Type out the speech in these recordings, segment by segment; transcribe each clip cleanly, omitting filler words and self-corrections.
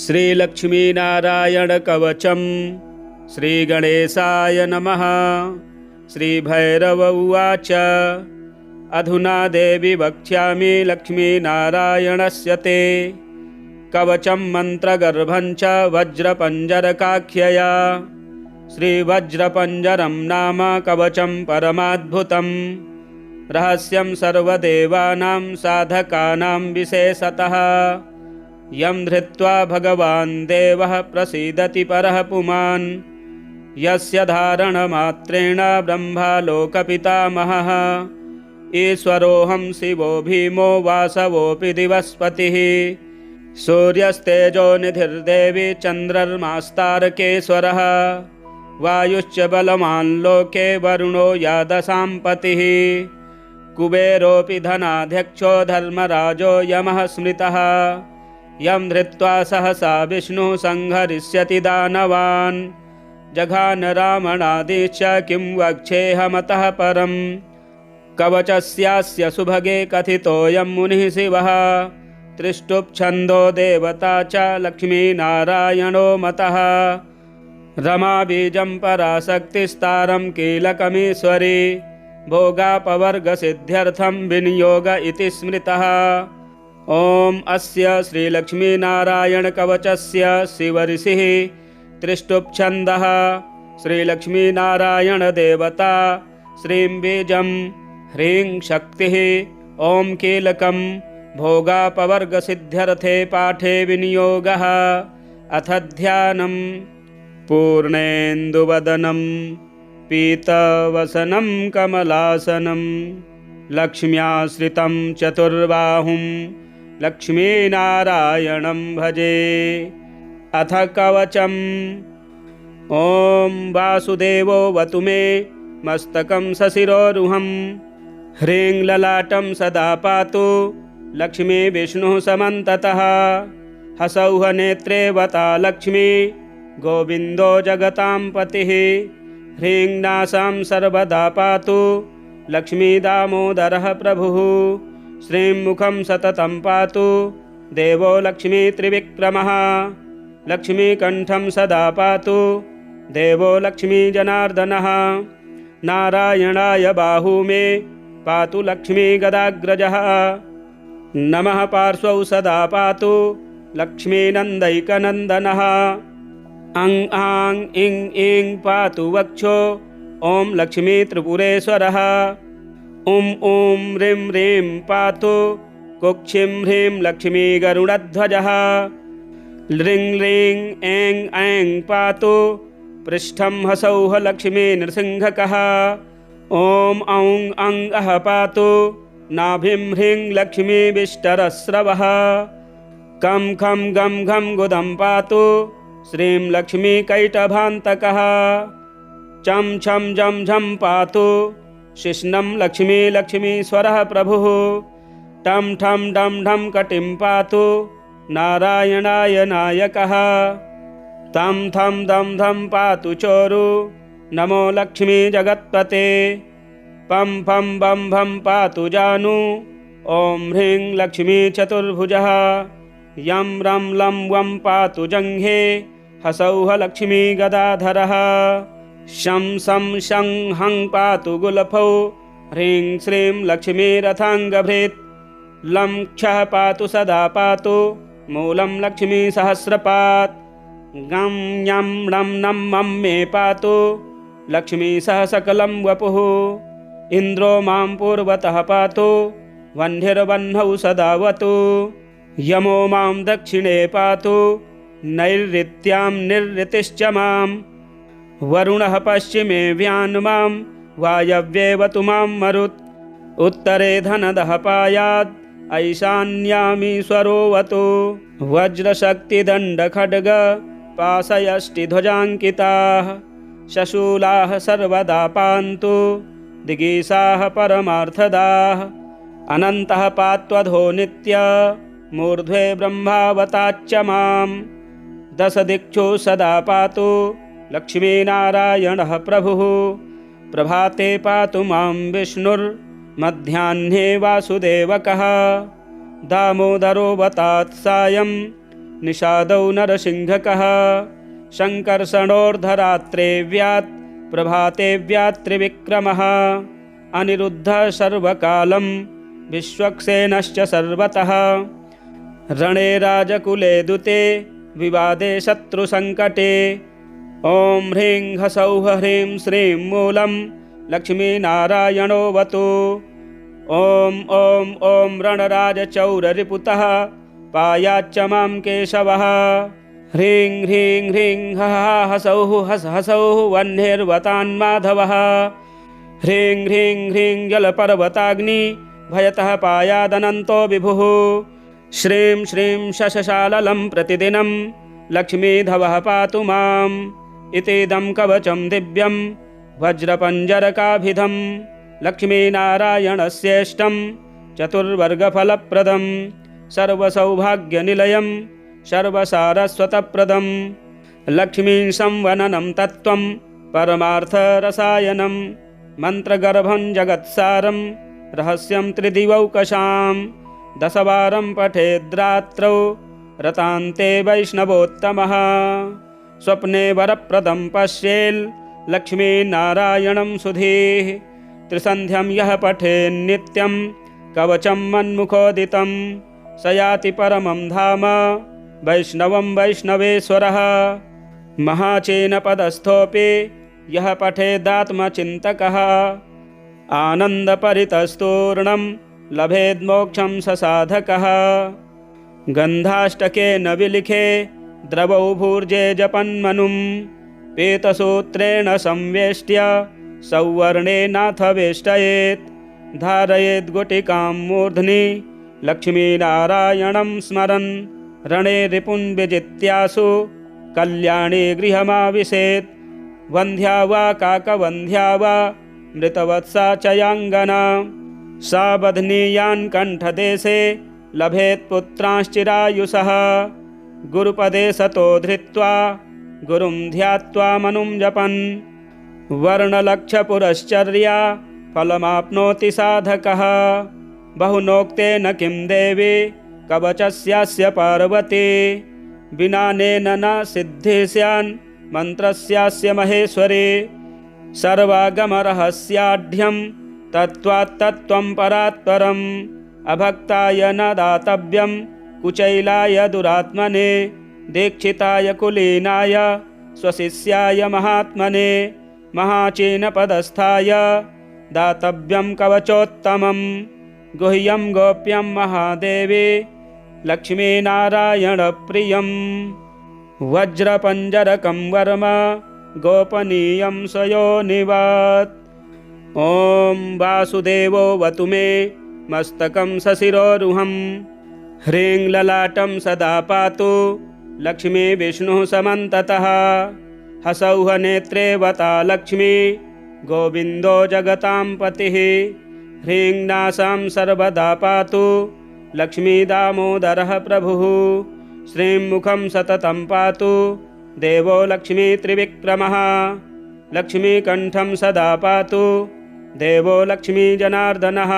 श्रीलक्ष्मीनारायणकवचम् श्रीगणेशाय नमः। श्रीभैरव उवाच अधुना देवी वक्ष्यामि लक्ष्मीनारायणस्य ते कवचं मन्त्रगर्भं च वज्रपञ्जरकाख्यया। श्रीवज्रपञ्जरं नाम कवचं परमाद्भुतं रहस्यं सर्वदेवानां साधकानां विशेषतः यं धृत्वा भगवान् देवः प्रसीदति परः पुमान् यस्य धारणमात्रेण ब्रह्मालोकपितामहः ईश्वरोऽहं शिवो भीमो वासवोऽपि दिवस्पतिः सूर्यस्तेजोनिधिर्देवी चन्द्रर्मास्तारकेश्वरः वायुश्च बलवान् लोके वरुणो यादशां पतिः कुबेरोऽपि धनाध्यक्षो धर्मराजो यमः स्मृतः यं धृत्वा सहसा विष्णुः संहरिष्यति दानवान् जघान रावणादिश्च किं वक्ष्येऽहमतः परम् कवचस्यास्य सुभगे कथितोऽयं मुनिः शिवः त्रिष्टुप्छन्दो देवता च लक्ष्मीनारायणो मतः रमा बीजं पराशक्तिस्तारं कीलकमीश्वरी भोगापवर्गसिद्ध्यर्थं विनियोग इति स्मृतः। ॐ अस्य श्रीलक्ष्मीनारायणकवचस्य शिवऋषिः त्रिष्टुप्छन्दः श्रीलक्ष्मीनारायणदेवता श्रीं बीजं ह्रीं शक्तिः ॐ कीलकं भोगापवर्गसिद्ध्यर्थे पाठे विनियोगः। अथ ध्यानं पूर्णेन्दुवदनं पीतवसनं कमलासनं लक्ष्म्याश्रितं चतुर्बाहुं लक्ष्मीनारायणं भजे। अथ कवचम् ॐ वासुदेवोऽवतु मे मस्तकं सशिरोरुहं ह्रीं ललाटं सदा पातु लक्ष्मी विष्णुः समन्ततः हसौः नेत्रे वता लक्ष्मी गोविन्दो जगतां पतिः ह्रीं नासां सर्वदा पातु लक्ष्मी दामोदरः प्रभुः श्रीं मुखं सततं पातु देवो लक्ष्मी त्रिविक्रमः लक्ष्मीकण्ठं सदा पातु देवो लक्ष्मी जनार्दनः नारायणाय बाहू मे पातु लक्ष्मी गदाग्रजः नमः पार्श्वौ सदा पातु लक्ष्मीनन्दैकनन्दनः अं आं इं ईं पातु वक्षो ॐ लक्ष्मी त्रिपुरेश्वरः ॐ ह्रीं ह्रीं पातु कुक्षिं ह्रीं लक्ष्मी गरुडध्वजः ह्रीं ह्रीं ऐं ऐं पातु पृष्ठं हसौः लक्ष्मी नृसिंहकः ॐ औं अं अः पातु नाभिं ह्रीं लक्ष्मी विष्टरस्रवः कं खं गं घं गुदं पातु श्रीं लक्ष्मी कैटभान्तकः चं छं झं झं पातु शिश्नं लक्ष्मी लक्ष्मीश्वरः प्रभुः टं ठं डं ढं कटिं पातु नारायणाय नायकः तं थं दं धं पातु चोरु नमो लक्ष्मी जगत्पते पं फं बं भं पातु जानु ॐ ह्रीं लक्ष्मी चतुर्भुजः यं रं लं वं पातु जङ्घे हसौः लक्ष्मी गदाधरः शं शं शं हं पातु गुलफौ ह्रीं श्रीं लक्ष्मी रथाङ्गभृत् लं क्षः पातु सदा पातु मूलं लक्ष्मी सहस्रपात् गं यं णं नं मं मे पातु लक्ष्मी सह सकलं वपुः इन्द्रो मां पूर्वतः पातु वह्निर्वह्नौ सदावतु यमो मां दक्षिणे पातु नैऋत्यां निरृतिश्च मां वरुणः पश्चिमे व्यान्मां वायव्येवतु मां मरुत् उत्तरे धनदः पायात् ऐशान्यामीश्वरोऽवतु वज्रशक्तिदण्डखड्ग पाशयष्टिध्वजाङ्किताः शशूलाः सर्वदा पान्तु दिगीषाः परमार्थदाः अनन्तः पात्वधो नित्य मूर्ध्वे ब्रह्मावताच्च मां दशदिक्षु सदा पातु लक्ष्मीनारायणः प्रभुः प्रभाते पातु मां विष्णुर्मध्याह्ने वासुदेवकः दामोदरो वतात् सायं निषादौ नरसिंहकः शङ्कर्षणोर्धरात्रेव्यात् प्रभातेव्यात् त्रिविक्रमः अनिरुद्धः सर्वकालं विश्वक्सेनश्च सर्वतः रणे राजकुले दुते विवादे शत्रुसङ्कटे ॐ ह्रीं ह्सौः ह्रीं श्रीं मूलं लक्ष्मीनारायणोऽवतु ॐ ॐ ॐ रणराजचौररिपुतः पायाच्च मां केशवः ह्रीं ह्रीं ह्रीं हसौः हसौः वह्निर्वतान्माधवः ह्रीं ह्रीं ह्रीं जलपर्वताग्नि भयतः पायादनन्तो विभुः श्रीं श्रीं शशशाललं प्रतिदिनं लक्ष्मीधवः पातु माम् इतीदं कवचं दिव्यं वज्रपञ्जरकाभिधं लक्ष्मीनारायणस्येष्टं चतुर्वर्गफलप्रदं सर्वसौभाग्यनिलयं सर्वसारस्वतप्रदं लक्ष्मीं संवननं तत्त्वं परमार्थरसायनं मन्त्रगर्भं जगत्सारं रहस्यं त्रिदिवौकशां दशवारं पठेद्रात्रौ रतान्ते वैष्णवोत्तमः स्वप्ने वरप्रदं पश्येल् लक्ष्मीनारायणं सुधीः त्रिसन्ध्यं यः पठेन्नित्यं कवचं मन्मुखोदितं स याति परमं धाम वैष्णवं वैष्णवेश्वरः महाचेनपदस्थोऽपि यः पठेदात्मचिन्तकः आनन्दपरितस्तूर्णं लभेद्मोक्षं स साधकः गन्धाष्टकेन विलिखे द्रवौ भूर्जे जपन्मनुं पीतसूत्रेण संवेष्ट्य सौवर्णेनाथ वेष्टयेत् धारयेद् गुटिकां मूर्ध्नि लक्ष्मीनारायणं स्मरन् रणे रिपुन् विजित्यासु कल्याणे गृहमाविशेत् वन्ध्या वा काकवन्ध्या वा मृतवत्सा च याङ्गना सा बध्नीयान् कण्ठदेशे लभेत् पुत्रांश्चिरायुषः गुरुपदे सतो धृत्वा गुरुं ध्यात्वा मनुं जपन् वर्णलक्षपुरश्चर्या फलमाप्नोति साधकः बहुनोक्तेन किं देवी कवचस्यास्य पार्वती विनानेन न सिद्धिः स्यान् मन्त्रस्यास्य महेश्वरी सर्वागमरहस्याढ्यं तत्त्वात्तत्त्वं परात्परम् अभक्ताय न दातव्यं कुचैलाय दुरात्मने दीक्षिताय कुलीनाय स्वशिष्याय महात्मने महाचीनपदस्थाय दातव्यं कवचोत्तमं गुह्यं गोप्यं महादेवी लक्ष्मीनारायणप्रियं वज्रपञ्जरकं वर्म गोपनीयं स्वयोनिवात् ॐ वासुदेवोऽवतु मे मस्तकं सशिरोरुहं ह्रीं ललाटं सदा पातु लक्ष्मी विष्णुः समन्ततः हसौः नेत्रे वता लक्ष्मी गोविन्दो जगतां पतिः ह्रीं नासां सर्वदा पातु लक्ष्मी दामोदरः प्रभुः श्रीं मुखं सततं पातु देवो लक्ष्मी त्रिविक्रमः लक्ष्मीकण्ठं सदा पातु देवो लक्ष्मी जनार्दनः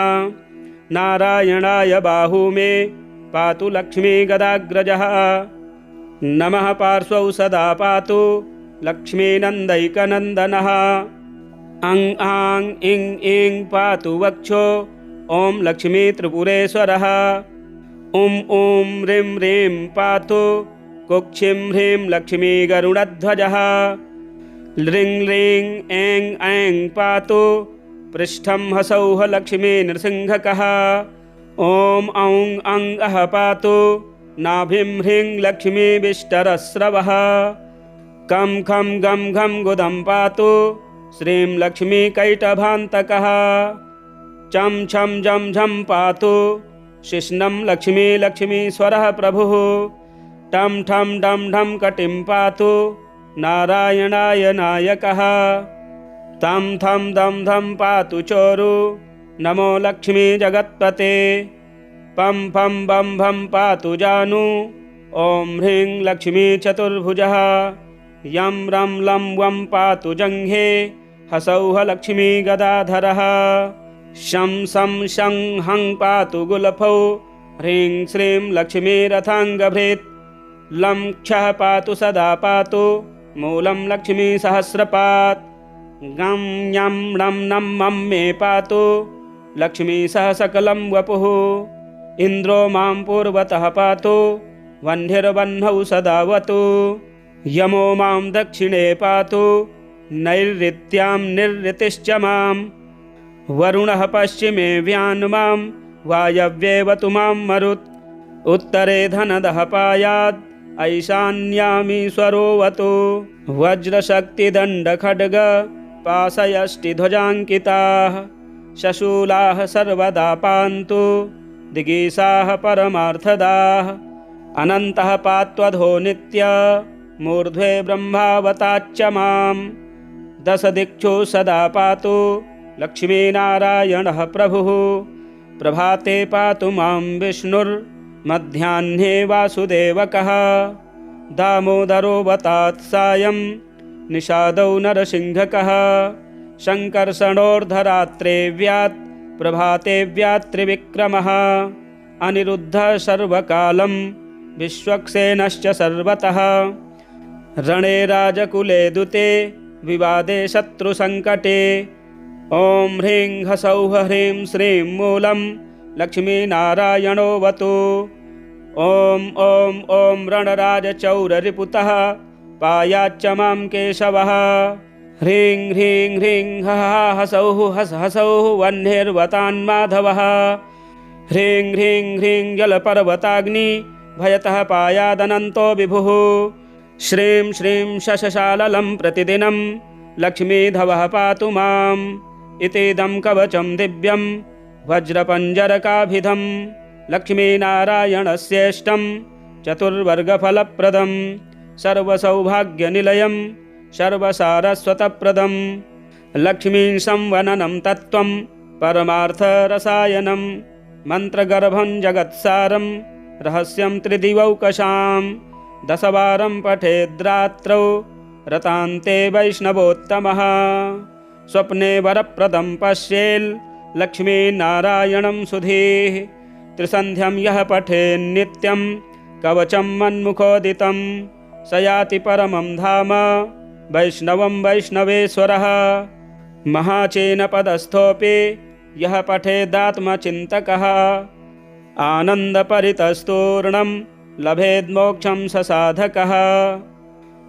नारायणाय बाहू मे पातु लक्ष्मी गदाग्रजः नमः पार्श्वौ सदा पातु लक्ष्मीनन्दैकनन्दनः अं आं इं ईं पातु वक्षो ॐ लक्ष्मी त्रिपुरेश्वरः ॐ ॐ ह्रीं ह्रीं पातु कुक्षिं ह्रीं लक्ष्मी गरुडध्वजः ह्रीं ह्रीं ऐं ऐं पातु पृष्ठं हसौः लक्ष्मी नृसिंहकः ॐ औं अं अः पातु नाभिं ह्रीं लक्ष्मी विष्टरस्रवः कं खं गं घं गुदं पातु श्रीं लक्ष्मी कैटभान्तकः चं छं झं झं पातु शिश्नं लक्ष्मी लक्ष्मीश्वरः प्रभुः टं ठं डं ढं कटिं पातु नारायणाय नायकः तं थं दं धं पातु चोरु नमो लक्ष्मी जगत्पते पं फं बं भं पातु जानु ॐ ह्रीं लक्ष्मी चतुर्भुजः यं रं लं वं पातु जङ्घे हसौः लक्ष्मी गदाधरः शं सं शं हं पातु गुलफौ ह्रीं श्रीं लक्ष्मी रथाङ्गभृत् लं क्षः पातु सदा पातु मूलं लक्ष्मी सहस्रपात्। गं यं णं नं मं मे पातु लक्ष्मी सह सकलं वपुः। इन्द्रो मां पूर्वतः पातु वह्निर्वह्नौ सदावतु। यमो मां दक्षिणे पातु नैऋत्यां निरृतिश्च मां। वरुणः पश्चिमे व्यान्मां वायव्येवतु मां मरुत्। उत्तरे धनदः पायात् ऐशान्यामीश्वरोऽवतु। वज्रशक्तिदण्डखड्ग पाशयष्टिध्वजाङ्किताः शशूलाः सर्वदा पान्तु दिगीषाः परमार्थदाः। अनन्तः पात्वधो नित्य मूर्ध्वे ब्रह्मावताच्च मां। दशदिक्षु सदा पातु लक्ष्मीनारायणः प्रभुः। प्रभाते पातु मां विष्णुर्मध्याह्ने वासुदेवकः। दामोदरोऽवतात् सायं निषादौ नरसिंहकः। शङ्कर्षणोर्धरात्रे व्यात् प्रभाते व्यात् त्रिविक्रमः। अनिरुद्धः सर्वकालं विश्वक्सेनश्च सर्वतः। रणे राजकुले दुते विवादे शत्रुसङ्कटे। ॐ ह्रीं ह्सौः ह्रीं श्रीं मूलं लक्ष्मीनारायणोऽवतु। ॐ ॐ ॐ रणराजचौररिपुतः पायाच्च मां केशवः। ह्रीं ह्रीं ह्रीं हः हसौः हस हसौः वह्निर्वतान्माधवः। ह्रीं ह्रीं ह्रीं जलपर्वताग्नि भयतः पायादनन्तो विभुः। श्रीं श्रीं शशशाललं प्रतिदिनं लक्ष्मीधवः पातु माम्। इतीदं कवचं दिव्यं वज्रपञ्जरकाभिधं लक्ष्मीनारायणस्येष्टं चतुर्वर्गफलप्रदं सर्वसौभाग्यनिलयं सर्वसारस्वतप्रदं। लक्ष्मीं संवननं तत्त्वं परमार्थरसायनं मन्त्रगर्भं जगत्सारं रहस्यं त्रिदिवौकशां। 10 वारं पठेद्रात्रौ रतान्ते वैष्णवोत्तमः। स्वप्ने वरप्रदं पश्येल् लक्ष्मीनारायणं सुधीः। त्रिसन्ध्यं यः पठेन्नित्यं कवचं मन्मुखोदितं स याति परमं धाम वैष्णवं वैष्णवेश्वरः। महाचेनपदस्थोऽपि यः पठेदात्मचिन्तकः आनन्दपरितस्तूर्णं लभेद्मोक्षं स साधकः।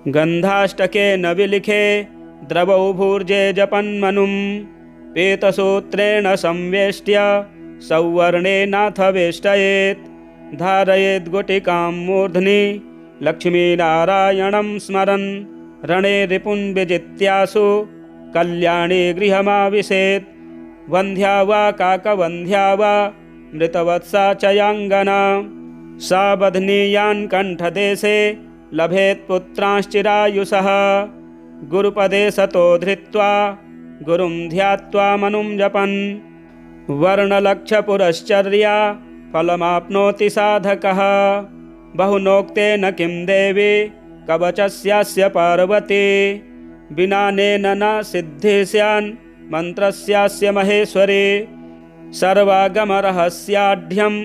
गन्धाष्टकेन विलिखे द्रवौ भूर्जे जपन्मनुं पीतसूत्रेण संवेष्ट्य सौवर्णेनाथ वेष्टयेत्। धारयेद् गुटिकां मूर्ध्नि लक्ष्मीनारायणं स्मरन् रणे रिपुन् विजित्यासु कल्याणे गृहमाविशेत्। वन्ध्या वा काकवन्ध्या वा मृतवत्सा च याङ्गना सा बध्नीयान् कण्ठदेशे लभेत् पुत्रांश्चिरायुषः। गुरुपदे सतो धृत्वा गुरुं ध्यात्वा मनुं जपन् वर्णलक्षपुरश्चर्या फलमाप्नोति साधकः। बहुनोक्तेन किं देवी कवचस्यास्य पार्वती। विनानेन न सिद्धिस्यान् मन्त्रस्यास्य महेश्वरी। सर्वागमरहस्याढ्यं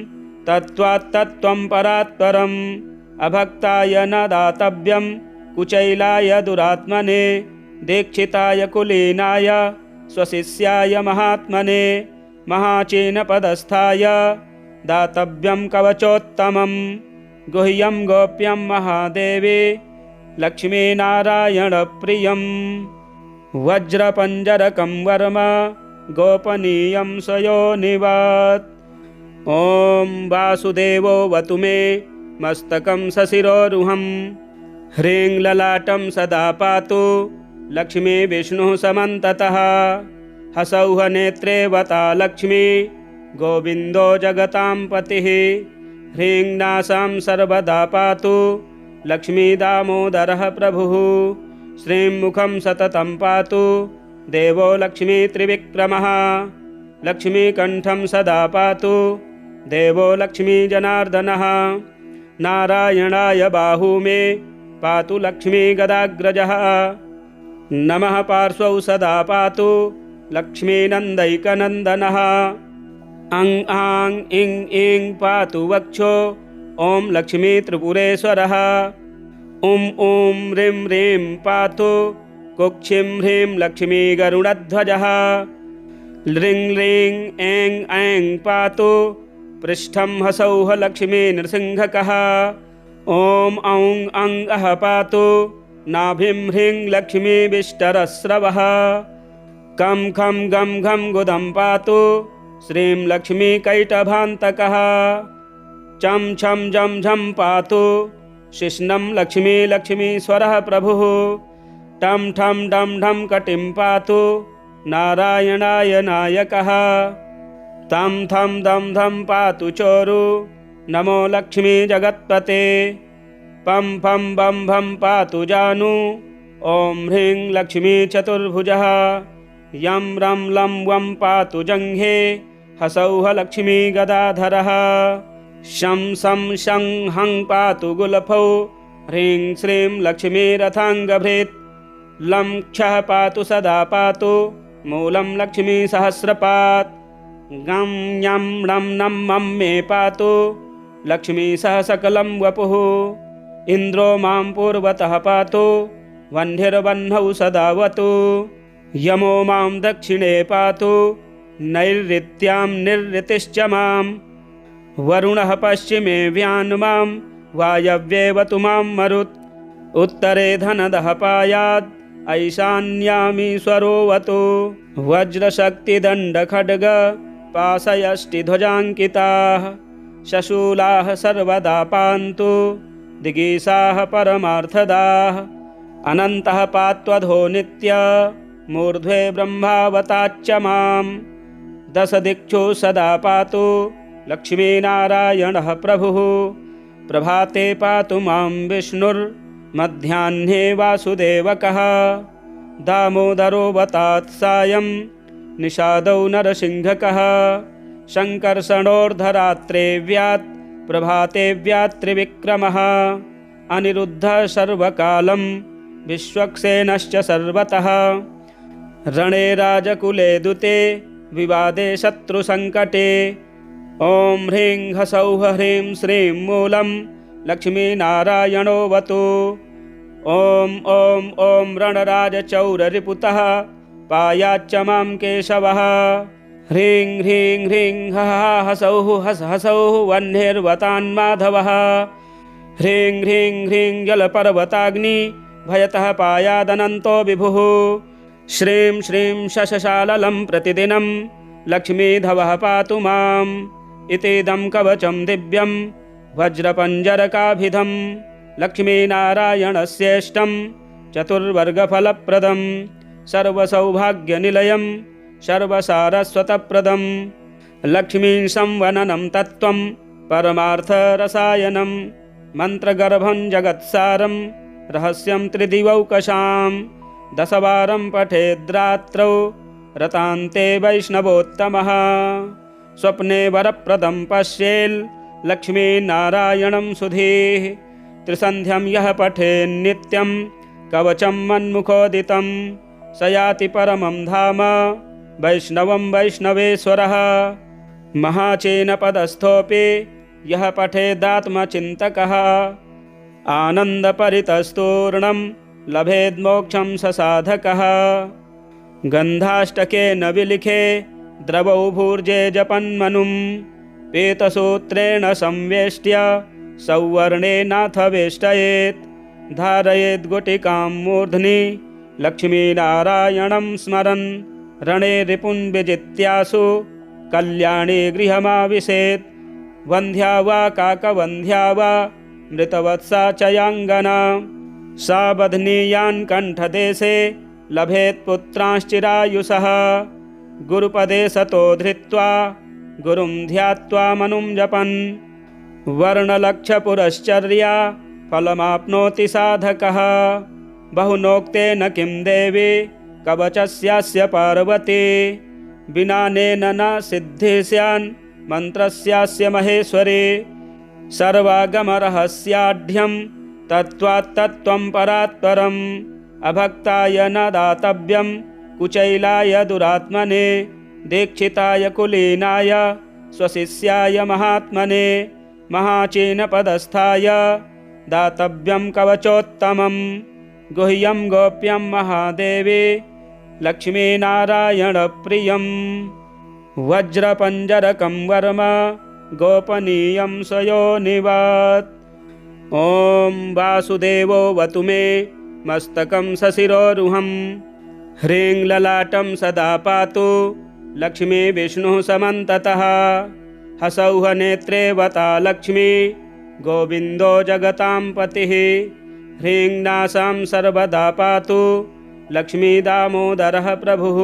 तत्त्वात्तत्त्वं परात्परम् अभक्ताय न दातव्यं कुचैलाय दुरात्मने। दीक्षिताय कुलीनाय स्वशिष्याय महात्मने महाचीनपदस्थाय दातव्यं कवचोत्तमं। गुह्यं गोप्यं महादेवी लक्ष्मीनारायणप्रियं। वज्रपञ्जरकं वर्म गोपनीयं स्वयोनिवत्। ॐ वासुदेवोऽवतु मे मस्तकं सशिरोरुहं। ह्रीं ललाटं सदा पातु लक्ष्मी विष्णुः समन्ततः। हसौः नेत्रे वता लक्ष्मी गोविन्दो जगतां पतिः। ह्रीं नासां सर्वदा पातु लक्ष्मी दामोदरः प्रभुः। श्रीं मुखं सततं पातु देवो लक्ष्मी त्रिविक्रमः। लक्ष्मीकण्ठं सदा पातु देवो लक्ष्मी जनार्दनः। नारायणाय बाहू मे पातु लक्ष्मी गदाग्रजः। नमः पार्श्वौ सदा पातु लक्ष्मीनन्दैकनन्दनः। अं आं इं ईं पातु वक्षो ॐ लक्ष्मी त्रिपुरेश्वरः। ॐ ह्रीं ह्रीं पातु कुक्षिं ह्रीं लक्ष्मी गरुडध्वजः। ह्रीं ह्रीं ऐं ऐं पातु पृष्ठं हसौः लक्ष्मी नृसिंहकः। ॐ औं अं अः पातु नाभिं ह्रीं लक्ष्मी विष्टरस्रवः। कं खं गं घं गुदं पातु श्रीं लक्ष्मी कैटभान्तकः। चं छं झं झं पातु शिश्नं लक्ष्मी लक्ष्मीश्वरः प्रभुः। टं ठं डं ढं कटिं पातु नारायणाय नायकः। तं थं दं धं पातु चोरु नमो लक्ष्मी जगत्पते। पं फं बं भं पातु जानु ॐ ह्रीं लक्ष्मी चतुर्भुजः। यं रं लं वं पातु जङ्घे हसौः लक्ष्मी गदाधरः। शं सं शं हं पातु गुलफौ ह्रीं श्रीं लक्ष्मी रथाङ्गभृत्। लं क्षः पातु सदा पातु मूलं लक्ष्मी सहस्रपात्। गं यं णं नं मं मे पातु लक्ष्मी सह सकलं वपुः। इन्द्रो मां पूर्वतः पातु वह्निर्वह्नौ सदावतु। यमो मां दक्षिणे पातु नैऋत्यां निरृतिश्च मां। वरुणः पश्चिमे व्यान्मां वायव्येवतु मां मरुत्। उत्तरे धनदः पायात् ऐशान्यामीश्वरोऽवतु। वज्रशक्तिदण्डखड्ग पाशयष्टिध्वजाङ्किताः शशूलाः सर्वदा पान्तु दिगीषाः परमार्थदाः। अनन्तः पात्वधो नित्य मूर्ध्वे ब्रह्मावताच्च मां। दशदिक्षु सदा पातु लक्ष्मीनारायणः प्रभुः। प्रभाते पातु मां विष्णुर्मध्याह्ने वासुदेवकः। दामोदरोऽवतात् सायं निषादौ नरसिंहकः। शङ्कर्षणोर्धरात्रे व्यात् प्रभाते व्यात् त्रिविक्रमः। अनिरुद्धः सर्वकालं विश्वक्सेनश्च सर्वतः। रणे राजकुले दुते विवादे शत्रुसङ्कटे। ॐ ह्रीं हसौः ह्रीं श्रीं मूलं लक्ष्मीनारायणोऽवतु। ॐ ॐ ॐ रणराजचौररिपुतः पायाच्च मां केशवः। ह्रीं ह्रीं ह्रीं हः हसौः हस हसौः वह्निर्वतान्माधवः। ह्रीं ह्रीं ह्रीं जलपर्वताग्नि भयतः पायादनन्तो विभुः। श्रीं श्रीं शशशाललं प्रतिदिनं लक्ष्मीधवः पातु माम्। इतीदं कवचं दिव्यं वज्रपञ्जरकाभिधं लक्ष्मीनारायणस्येष्टं चतुर्वर्गफलप्रदं सर्वसौभाग्यनिलयं सर्वसारस्वतप्रदं। लक्ष्मीं संवननं तत्त्वं परमार्थरसायनं मन्त्रगर्भं जगत्सारं रहस्यं त्रिदिवौकशां। दशवारं पठेद्रात्रौ रतान्ते वैष्णवोत्तमः। स्वप्ने वरप्रदं पश्येल् लक्ष्मीनारायणं सुधीः। त्रिसन्ध्यं यः पठेन्नित्यं कवचं मन्मुखोदितं स याति परमं धाम वैष्णवं वैष्णवेश्वरः। महाचेनपदस्थोऽपि यः पठेदात्मचिन्तकः आनन्दपरितस्तूर्णं लभेद्मोक्षं स साधकः। गन्धाष्टकेन विलिखे द्रवौ भूर्जे जपन्मनुं पीतसूत्रेण संवेष्ट्य सौवर्णेनाथ वेष्टयेत्। धारयेद् गुटिकां मूर्ध्नि लक्ष्मीनारायणं स्मरन् रणे रिपुन् विजित्यासु कल्याणे गृहमाविशेत्। वन्ध्या वा काकवन्ध्या वा मृतवत्सा च याङ्गना सा बध्नीयान् कण्ठदेशे लभेत् पुत्रांश्चिरायुषः। गुरुपदे सतो धृत्वा गुरुं ध्यात्वा मनुं जपन् वर्णलक्षपुरश्चर्या फलमाप्नोति साधकः। बहुनोक्तेन किं देवी कवचस्यास्य पार्वती। विनानेन न सिद्धिः स्यान् मन्त्रस्यास्य महेश्वरी। सर्वागमरहस्याढ्यं तत्त्वात्तत्त्वं परात्परम् अभक्ताय न दातव्यं कुचैलाय दुरात्मने। दीक्षिताय कुलीनाय स्वशिष्याय महात्मने महाचीनपदस्थाय दातव्यं कवचोत्तमं गुह्यं गोप्यं महादेवी लक्ष्मीनारायणप्रियं वज्रपञ्जरकं वर्म गोपनीयं स्वयोनिवत्। ॐ वासुदेवोऽवतु मे मस्तकं सशिरोरुहं ह्रीं ललाटं सदा पातु लक्ष्मी विष्णुः समन्ततः हसौः नेत्रे वता लक्ष्मी गोविन्दो जगतां पतिः ह्रीं नासां सर्वदा पातु लक्ष्मी दामोदरः प्रभुः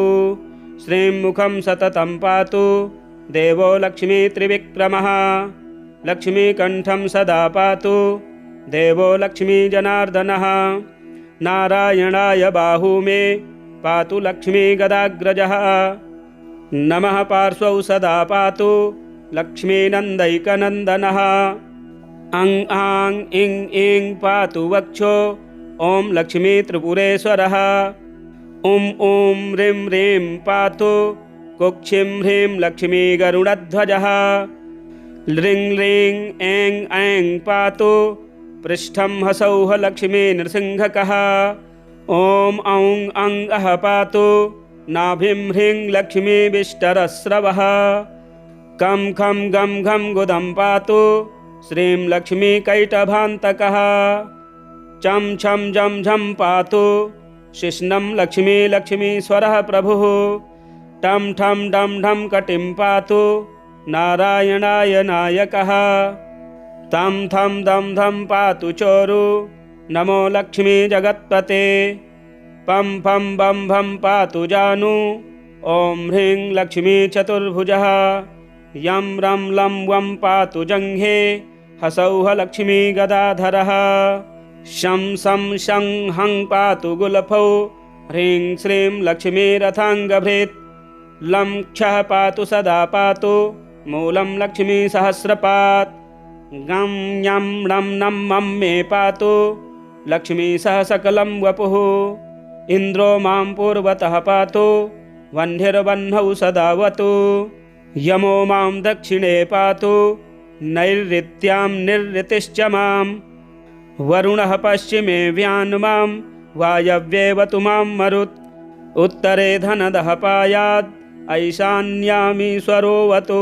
श्रीं मुखं सततं पातु देवो लक्ष्मी त्रिविक्रमः लक्ष्मीकण्ठं सदा पातु देवो लक्ष्मी जनार्दनः नारायणाय बाहू मे पातु लक्ष्मी गदाग्रजः नमः पार्श्वौ सदा पातु लक्ष्मीनन्दैकनन्दनः अं आं इं ईं पातु वक्षो ॐ लक्ष्मी त्रिपुरेश्वरः ॐ ॐ ह्रीं ह्रीं पातु कुक्षिं ह्रीं लक्ष्मी गरुडध्वजः ह्रीं ह्रीं ऐं ऐं पातु पृष्ठं हसौः लक्ष्मी नृसिंहकः ॐ औं अं अः पातु नाभिं ह्रीं लक्ष्मी विष्टरस्रवः कं खं गं घं गुदं पातु श्रीं लक्ष्मी कैटभान्तकः चं छं जं झं पातु शिश्नं लक्ष्मी लक्ष्मीश्वरः प्रभुः टं ठं डं ढं कटिं पातु नारायणाय नायकः तं थं दं धं पातु चोरु नमो लक्ष्मी जगत्पते पं फं बं भं पातु जानु ॐ ह्रीं लक्ष्मी चतुर्भुजः यं रं लं वं पातु जङ्घे हसौः लक्ष्मी गदाधरः शं सं शं हं पातु गुलफौ ह्रीं श्रीं लक्ष्मी रथाङ्गभृत् लं क्षः पातु सदा पातु मूलं लक्ष्मी सहस्रपात् गं यं णं नं मं मे पातु लक्ष्मी सह सकलं वपुः इन्द्रो मां पूर्वतः पातु वह्निर्वह्नौ सदावतु यमो मां दक्षिणे पातु नैऋत्यां निरृतिश्च मां वरुणः पश्चिमे व्यान्मां वायव्येवतु मां मरुत् उत्तरे धनदः पायात् ऐशान्यामीश्वरोऽवतु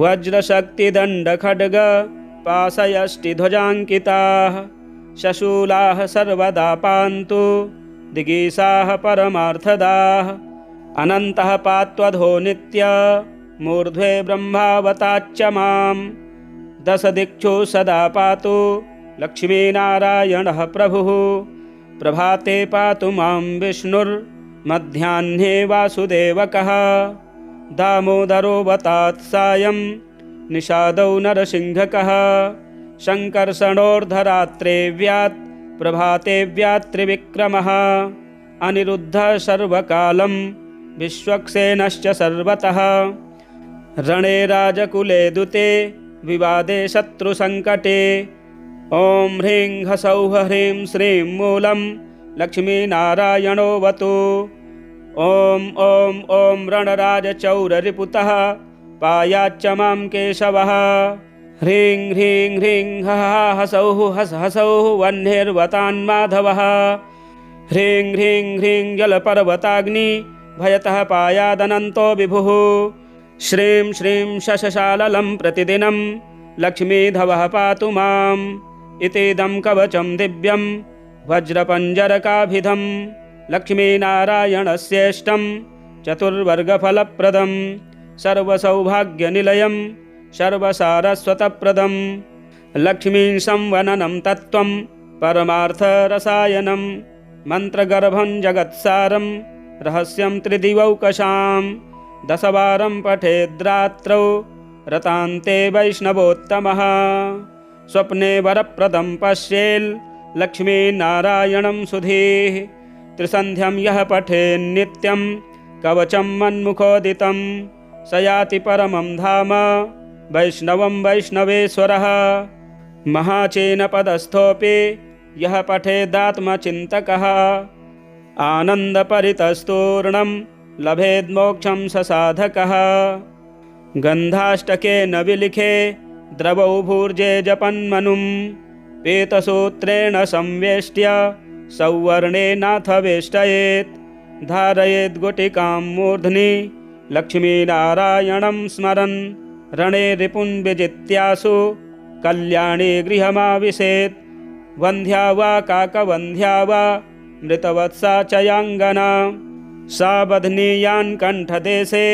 वज्रशक्तिदण्डखड्ग पाशयष्टिध्वजाङ्किताः शशूलाः सर्वदा पान्तु दिगीषाः परमार्थदाः अनन्तः पात्वधो नित्य मूर्ध्वे ब्रह्मावताच्च मां दशदिक्षु सदा पातु लक्ष्मीनारायणः प्रभुः प्रभाते पातु मां विष्णुर्मध्याह्ने वासुदेवकः दामोदरो वतात् सायं निषादौ नरसिंहकः शङ्कर्षणोर्धरात्रे व्यात् प्रभाते व्यात् त्रिविक्रमः अनिरुद्धः सर्वकालं विश्वक्सेनश्च सर्वतः रणे राजकुले दुते विवादे शत्रुसङ्कटे ॐ ह्रीं हसौः ह्रीं श्रीं मूलं लक्ष्मीनारायणोऽवतु ॐ ॐ ॐ रणराजचौररिपुतः पायाच्च मां केशवः ह्रीं ह्रीं ह्रीं हः हसौः हस हसौः वह्निर्वतान्माधवः ह्रीं ह्रीं ह्रीं जलपर्वताग्नि भयतः पायादनन्तो विभुः श्रीं श्रीं शशशाललं प्रतिदिनं लक्ष्मीधवः पातु माम् इतीदं कवचं दिव्यं वज्रपञ्जरकाभिधं लक्ष्मीनारायणस्येष्टं चतुर्वर्गफलप्रदं सर्वसौभाग्यनिलयं सर्वसारस्वतप्रदं लक्ष्मीं संवननं तत्त्वं परमार्थरसायनं मन्त्रगर्भं जगत्सारं रहस्यं त्रिदिवौकशां दशवारं पठेद्रात्रौ रतान्ते वैष्णवोत्तमः स्वप्ने वरप्रदं पश्येल् लक्ष्मीनारायणं सुधीः त्रिसन्ध्यं यः पठेन्नित्यं कवचं मन्मुखोदितं स याति परमं धाम वैष्णवं वैष्णवेश्वरः महाचीनपदस्थोऽपि यः पठेदात्मचिन्तकः आनन्दपरितस्तूर्णं लभेद्मोक्षं स साधकः गन्धाष्टकेन विलिखे द्रवौ भूर्जे जपन्मनुं पीतसूत्रेण संवेष्ट्य सौवर्णेनाथ वेष्टयेत् धारयेद् गुटिकां मूर्ध्नि लक्ष्मीनारायणं स्मरन् रणे रिपुन् विजित्यासु कल्याणे गृहमाविशेत् वन्ध्या वा काकवन्ध्या वा मृतवत्सा चयाङ्गना सा बध्नीयान् कण्ठदेशे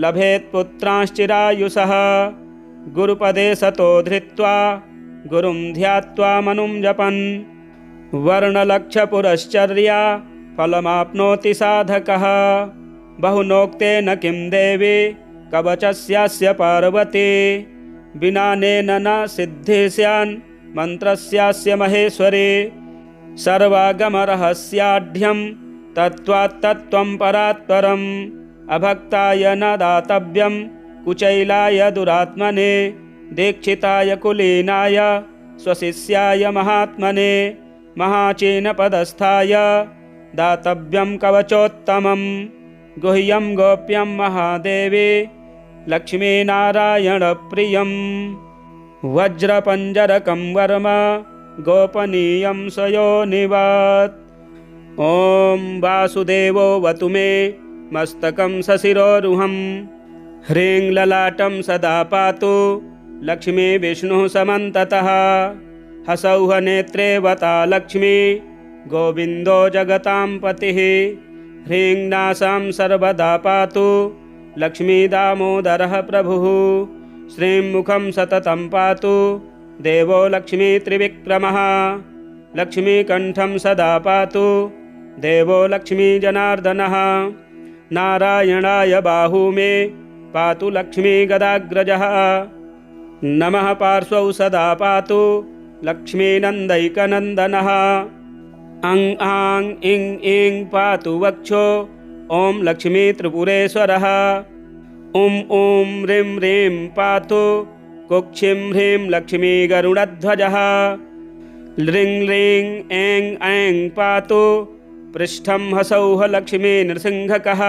लभेत् पुत्रांश्चिरायुषः गुरुपदे सतो धृत्वा गुरुं ध्यात्वा मनुं जपन् वर्णलक्षपुरश्चर्या फलमाप्नोति साधकः बहुनोक्तेन किं देवी कवचस्यास्य पार्वती विनानेन न सिद्धिस्यान् मन्त्रस्यास्य महेश्वरी सर्वागमरहस्याढ्यं तत्त्वात्तत्त्वं परात्परम् अभक्ताय न दातव्यं कुचैलाय दुरात्मने दीक्षिताय कुलीनाय स्वशिष्याय महात्मने महाचीनपदस्थाय दातव्यं कवचोत्तमं गुह्यं गोप्यं महादेवी लक्ष्मीनारायणप्रियं वज्रपञ्जरकं वर्म गोपनीयं स्वयोनिवत् ॐ वासुदेवो वतु मे मस्तकं सशिरोरुहं ह्रीं ललाटं सदा पातु लक्ष्मी विष्णुः समन्ततः हसौः नेत्रे वता लक्ष्मी गोविन्दो जगतां पतिः ह्रीं नासां सर्वदा पातु लक्ष्मी दामोदरः प्रभुः श्रीं मुखं सततं पातु देवो लक्ष्मी त्रिविक्रमः लक्ष्मीकण्ठं सदा पातु देवो लक्ष्मी जनार्दनः नारायणाय बाहू मे पातु लक्ष्मी गदाग्रजः नमः पार्श्वौ सदा पातु लक्ष्मीनन्दैकनन्दनः अं आं इं ईं पातु वक्षो ॐ लक्ष्मी त्रिपुरेश्वरः ॐ ॐ ह्रीं ह्रीं पातु कुक्षिं ह्रीं लक्ष्मी गरुडध्वजः ह्रीं ह्रीं ऐं ऐं पातु पृष्ठं हसौः लक्ष्मी नृसिंहकः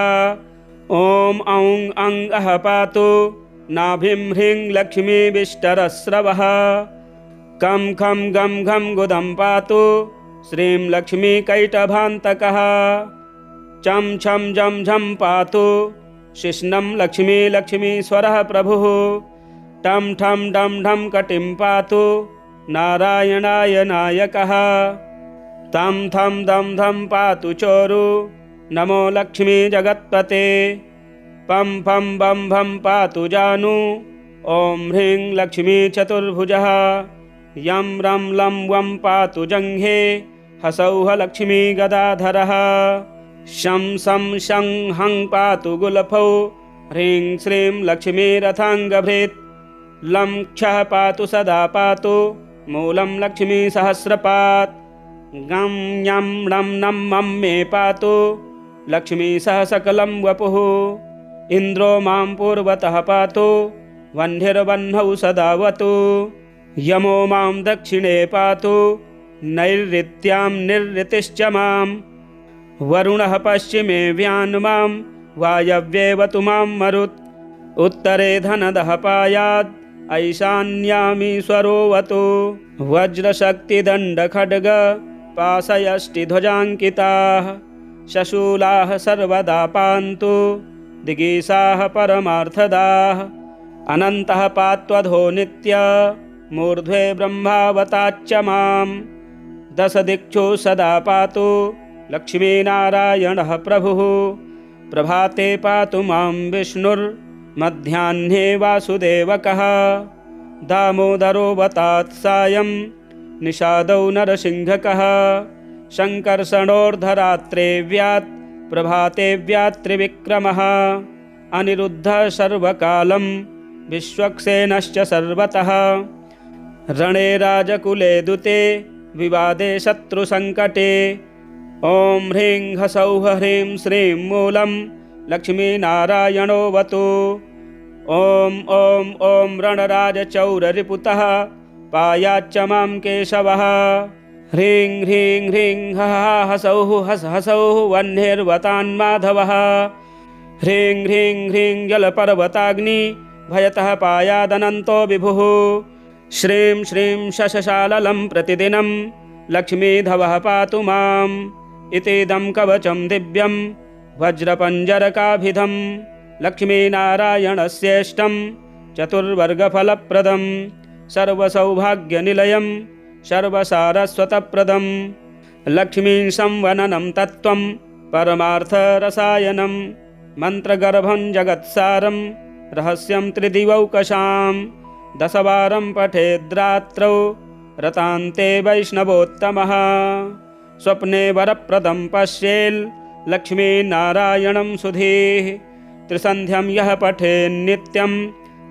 ॐ औं अं अः पातु नाभिं ह्रीं लक्ष्मी विष्टरस्रवः कं खं गं घं गुदं पातु श्रीं लक्ष्मी कैटभान्तकः चं छं झं झं पातु शिश्नं लक्ष्मी लक्ष्मीश्वरः प्रभुः टं ठं डं ढं कटिं पातु नारायणाय नायकः तं थं दं धं पातु चोरु नमो लक्ष्मी जगत्पते पं फं बं भं पातु जानु ॐ ह्रीं लक्ष्मी चतुर्भुजः यं रं लं वं पातु जङ्घे हसौः लक्ष्मी गदाधरः शं शं शं हं पातु गुलफौ ह्रीं श्रीं लक्ष्मी रथाङ्गभृत् लं क्षः पातु सदा पातु मूलं लक्ष्मी सहस्रपात् गं यं णं नं मं मे पातु लक्ष्मी सह सकलं वपुः इन्द्रो मां पूर्वतः पातु वह्निर्वह्नौ सदावतु यमो मां दक्षिणे पातु नैऋत्यां निरृतिश्च मां वरुणः पश्चिमे व्यान्मां वायव्येवतु मां मरुत् उत्तरे धनदः पायात् ऐशान्यामीश्वरोऽवतु वज्रशक्तिदण्डखड्ग पाशयष्टिध्वजाङ्किताः शशूलाः सर्वदा पान्तु दिगीषाः परमार्थदाः अनन्तः पात्वधो नित्य मूर्ध्वे ब्रह्मावताच्च मां दशदिक्षु सदा पातु लक्ष्मीनारायणः प्रभुः प्रभाते पातु मां विष्णुर्मध्याह्ने वासुदेवकः दामोदरोऽवतात् सायं निषादौ नरसिंहकः शङ्कर्षणोर्धरात्रे व्यात् प्रभाते व्यात् त्रिविक्रमः अनिरुद्धः सर्वकालं विश्वक्सेनश्च सर्वतः रणे राजकुले दुते विवादे शत्रुसङ्कटे ॐ ह्रीं ह्सौः ह्रीं श्रीं मूलं लक्ष्मीनारायणोऽवतु ॐ ॐ ॐ रणराजचौररिपुतः पायाच्च मां केशवः ह्रीं ह्रीं ह्रीं हः हसौः हस हसौः वह्निर्वतान्माधवः ह्रीं ह्रीं ह्रीं जलपर्वताग्नि भयतः पायादनन्तो विभुः। श्रीं श्रीं शशशाललं प्रतिदिनं लक्ष्मीधवः पातु माम् इतीदं कवचं दिव्यं वज्रपञ्जरकाभिधं लक्ष्मीनारायणस्येष्टं चतुर्वर्गफलप्रदं सर्वसौभाग्यनिलयं सर्वसारस्वतप्रदं लक्ष्मीं संवननं तत्त्वं परमार्थरसायनं मन्त्रगर्भं जगत्सारं रहस्यं त्रिदिवौकशां दशवारं पठेद्रात्रौ रतान्ते वैष्णवोत्तमः स्वप्ने वरप्रदं पश्येल् लक्ष्मीनारायणं सुधीः त्रिसन्ध्यं यः पठेन्नित्यं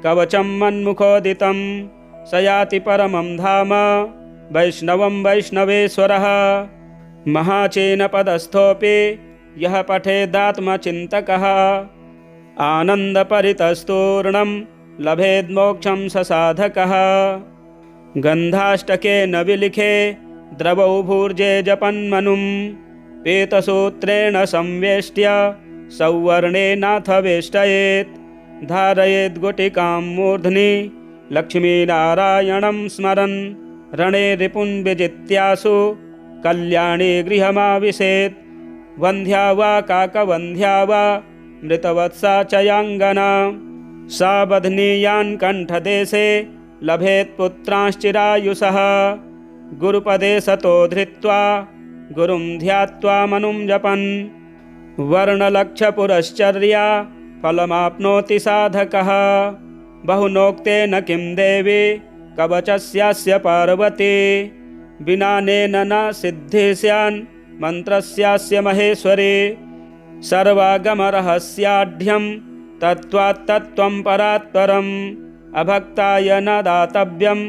कवचं मन्मुखोदितं स याति परमं धाम वैष्णवं वैष्णवेश्वरः महाचेनपदस्थोऽपि यः पठेदात्मचिन्तकः आनन्दपरितस्तूर्णं लभेद्मोक्षं स साधकः गन्धाष्टकेन विलिखे द्रवौ भूर्जे जपन्मनुं पीतसूत्रेण संवेष्ट्य सौवर्णेनाथ वेष्टयेत् धारयेद् गुटिकां मूर्ध्नि लक्ष्मीनारायणं स्मरन् रणे रिपुन् विजित्यासु कल्याणे गृहमाविशेत् वन्ध्या वा काकवन्ध्या वा मृतवत्सा चयाङ्गना सा बध्नीयान् कण्ठदेशे लभेत् पुत्रांश्चिरायुषः गुरुपदे सतो धृत्वा गुरुं ध्यात्वा मनुं जपन् वर्णलक्षपुरश्चर्या फलमाप्नोति साधकः बहुनोक्तेन किं देवी कवचस्यास्य पार्वती विनानेन न सिद्धिः स्यान् मन्त्रस्यास्य महेश्वरी सर्वागमरहस्याढ्यं तत्त्वात्तत्त्वं परात्परम् अभक्ताय न दातव्यं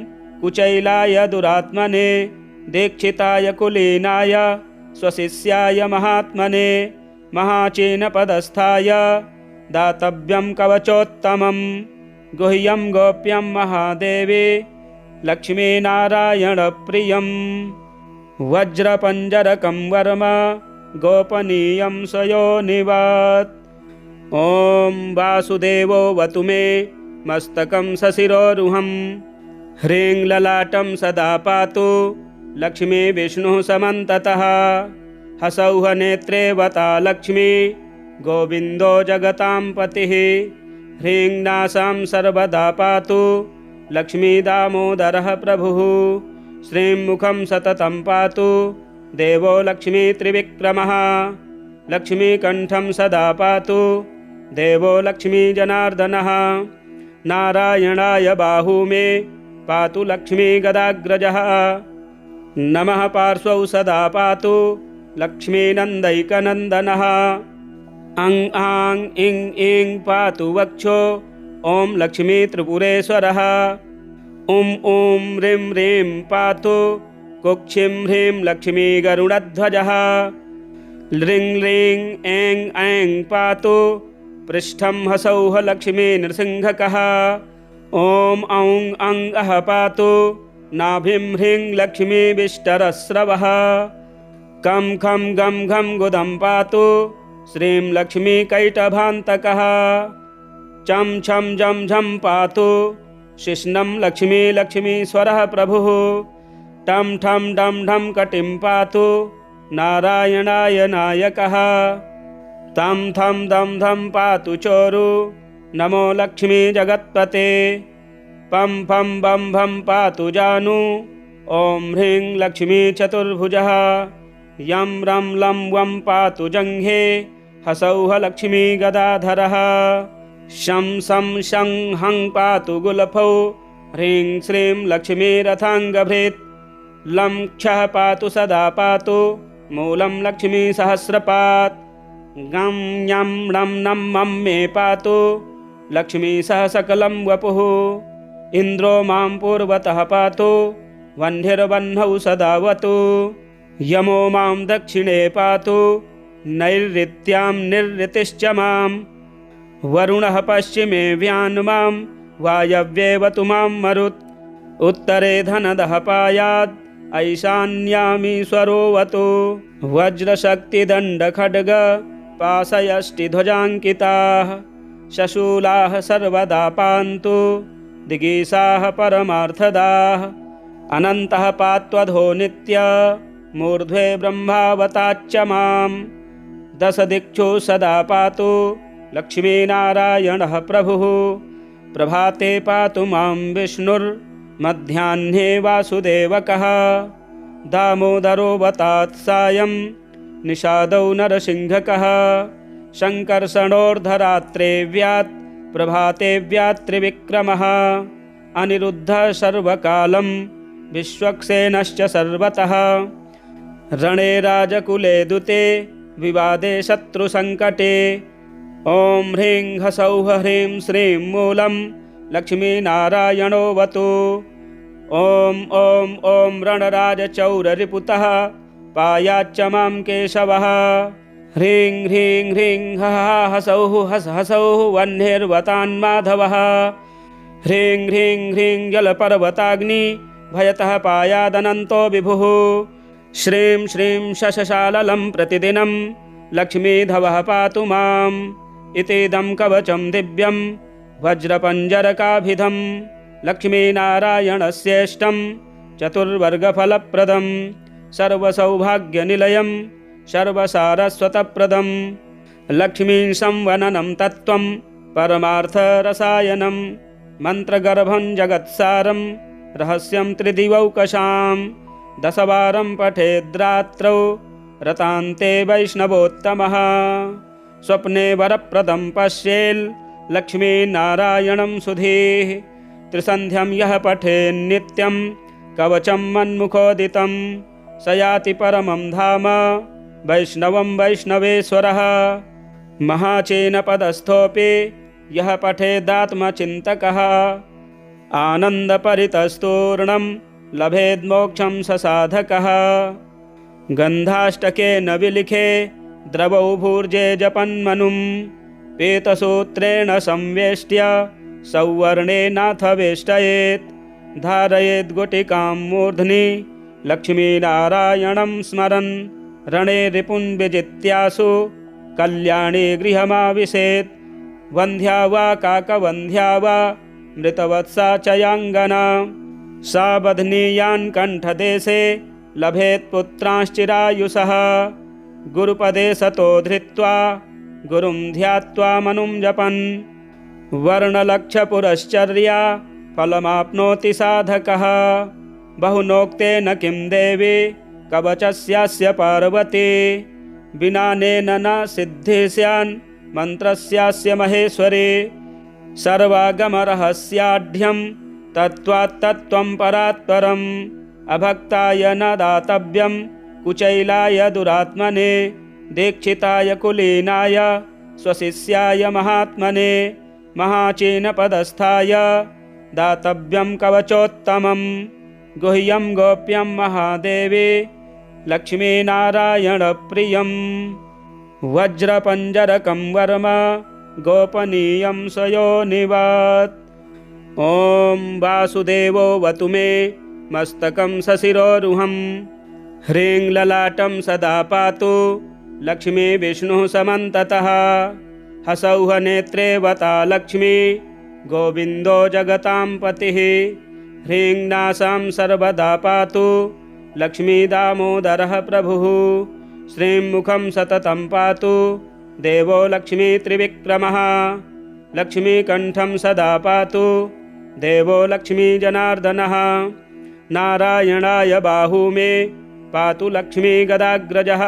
कुचैलाय दुरात्मने दीक्षिताय कुलीनाय स्वशिष्याय महात्मने महाचीनपदस्थाय दातव्यं कवचोत्तमं गुह्यं गोप्यं महादेवी लक्ष्मीनारायणप्रियं वज्रपञ्जरकं वर्म गोपनीयं स्वयोनिवात् ॐ वासुदेवो वतु मे मस्तकं सशिरोरुहं ह्रीं ललाटं सदा पातु लक्ष्मी विष्णुः समन्ततः हसौः नेत्रे वता लक्ष्मी गोविन्दो जगतां पतिः ह्रीं नासां सर्वदा पातु लक्ष्मी दामोदरः प्रभुः श्रीं मुखं सततं पातु देवो लक्ष्मी त्रिविक्रमः लक्ष्मीकण्ठं सदा पातु देवो लक्ष्मी जनार्दनः नारायणाय बाहू मे पातु लक्ष्मी गदाग्रजः नमः पार्श्वौ सदा पातु लक्ष्मीनन्दैकनन्दनः अं आं इं ईं पातु वक्षो ॐ लक्ष्मी त्रिपुरेश्वरः ॐ ॐ ह्रीं ह्रीं पातु कुक्षिं ह्रीं लक्ष्मी गरुडध्वजः ह्रीं ह्रीं ऐं ऐं पातु पृष्ठं हसौः लक्ष्मी नृसिंहकः ॐ औं अं अः पातु नाभिं ह्रीं लक्ष्मी विष्टरस्रवः कं खं गं घं गुदं पातु श्रीं लक्ष्मी कैटभान्तकः चं छं जं झं पातु शिश्नं लक्ष्मी लक्ष्मीश्वरः प्रभुः टं ठं डं ढं कटिं पातु नारायणाय नायकः तं थं दं धं पातु चोरु नमो लक्ष्मी जगत्पते पं फं बं भं पातु जानु ॐ ह्रीं लक्ष्मी चतुर्भुजः यं रं लं वं पातु जङ्घे हसौः लक्ष्मी गदाधरः शं सं शं हं पातु गुलफौ ह्रीं श्रीं लक्ष्मी रथाङ्गभृत् लं क्षः पातु सदा पातु मूलं लक्ष्मी सहस्रपात् गं यं णं नं मं मे पातु लक्ष्मी सह सकलं वपुः इन्द्रो मां पूर्वतः पातु वह्निर्वह्नौ सदावतु यमो मां दक्षिणे पातु नैऋत्यां निरृतिश्च मां वरुणः पश्चिमे व्यान्मां वायव्येवतु मां मरुत् उत्तरे धनदः पायात् ऐशान्यामीश्वरोऽवतु वज्रशक्तिदण्डखड्ग पाशयष्टिध्वजाङ्किताः शशूलाः सर्वदा पान्तु दिगीसाः परमार्थदाः अनन्तः पात्वधो नित्य मूर्ध्वे ब्रह्मावताच्च मां दशदिक्षु सदा पातु लक्ष्मीनारायणः प्रभुः प्रभाते पातु मां विष्णुर्मध्याह्ने वासुदेवकः दामोदरोऽवतात् सायं निषादौ नरसिंहकः शङ्कर्षणोर्धरात्रे व्यात् प्रभाते व्यात् त्रिविक्रमः अनिरुद्धः सर्वकालं विश्वक्सेनश्च सर्वतः रणे राजकुले दुते विवादे शत्रुसङ्कटे ॐ ह्रीं ह्सौः ह्रीं श्रीं मूलं लक्ष्मीनारायणोऽवतु ॐ ॐ ॐ रणराजचौररिपुतः पायाच्च मां केशवः ह्रीं ह्रीं ह्रीं हसौः हसौः वह्निर्वतान्माधवः ह्रीं ह्रीं ह्रीं जलपर्वताग्नि भयतः पायादनन्तो विभुः श्रीं श्रीं शशशाललं प्रतिदिनं लक्ष्मीधवः पातु माम् इतीदं कवचं दिव्यं वज्रपञ्जरकाभिधं लक्ष्मीनारायणस्येष्टं चतुर्वर्गफलप्रदं सर्वसौभाग्यनिलयं सर्वसारस्वतप्रदं लक्ष्मीं संवननं तत्त्वं परमार्थरसायनं मन्त्रगर्भं जगत्सारं रहस्यं त्रिदिवौकशां दशवारं पठेद्रात्रौ रतान्ते वैष्णवोत्तमः स्वप्ने वरप्रदं पश्येल् लक्ष्मीनारायणं सुधीः त्रिसन्ध्यं यः पठेन्नित्यं कवचं मन्मुखोदितं स याति परमं धाम वैष्णवं वैष्णवेश्वरः महाचेनपदस्थोऽपि यः पठेदात्मचिन्तकः आनन्दपरितस्तूर्णं लभेद्मोक्षं स साधकः गन्धाष्टकेन विलिखे द्रवौ भूर्जे जपन्मनुं पीतसूत्रेण संवेष्ट्य सौवर्णेनाथ वेष्टयेत् धारयेद् गुटिकां मूर्ध्नि लक्ष्मीनारायणं स्मरन् रणे रिपुन् विजित्यासु कल्याणे गृहमाविशेत् वन्ध्या वा काकवन्ध्या वा मृतवत्सा च याङ्गना सा बध्नीयान् कण्ठदेशे लभेत् पुत्रांश्चिरायुषः गुरुपदे सतो धृत्वा गुरुं ध्यात्वा मनुं जपन् वर्णलक्षपुरश्चर्या फलमाप्नोति साधकः बहुनोक्तेन किं देवी कवचस्यास्य पार्वती विनानेन न सिद्धिः स्यान् मन्त्रस्यास्य महेश्वरी सर्वागमरहस्याढ्यं तत्त्वात्तत्त्वं परात्परम् अभक्ताय न दातव्यं कुचैलाय दुरात्मने दीक्षिताय कुलीनाय स्वशिष्याय महात्मने महाचीनपदस्थाय दातव्यं कवचोत्तमं गुह्यं गोप्यं महादेवी लक्ष्मीनारायणप्रियं वज्रपञ्जरकं वर्म गोपनीयं स्वयोनिवत् ॐ वासुदेवो वतु मे मस्तकं सशिरोरुहं ह्रीं ललाटं सदा पातु लक्ष्मी विष्णुः समन्ततः हसौः नेत्रे वता लक्ष्मी गोविन्दो जगतां पतिः ह्रीं नासां सर्वदा पातु लक्ष्मी दामोदरः प्रभुः श्रीं मुखं सततं पातु देवो लक्ष्मी त्रिविक्रमः लक्ष्मीकण्ठं सदा पातु देवो लक्ष्मी जनार्दनः नारायणाय बाहू मे पातु लक्ष्मी गदाग्रजः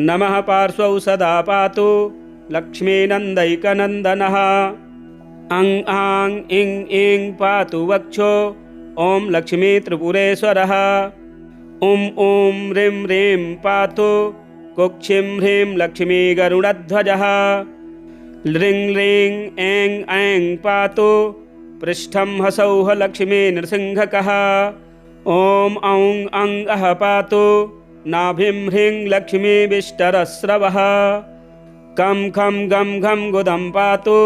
नमः पार्श्वौ सदा पातु लक्ष्मीनन्दैकनन्दनः अं आं इं ईं पातु वक्षो ॐ लक्ष्मी त्रिपुरेश्वरः ॐ ॐ ह्रीं ह्रीं पातु कुक्षिं ह्रीं लक्ष्मी गरुडध्वजः ह्रीं ह्रीं ऐं ऐं पातु पृष्ठं हसौः लक्ष्मी नृसिंहकः ॐ औं अं अः पातु नाभिं ह्रीं लक्ष्मी विष्टरस्रवः कं खं गं घं गुदं पातु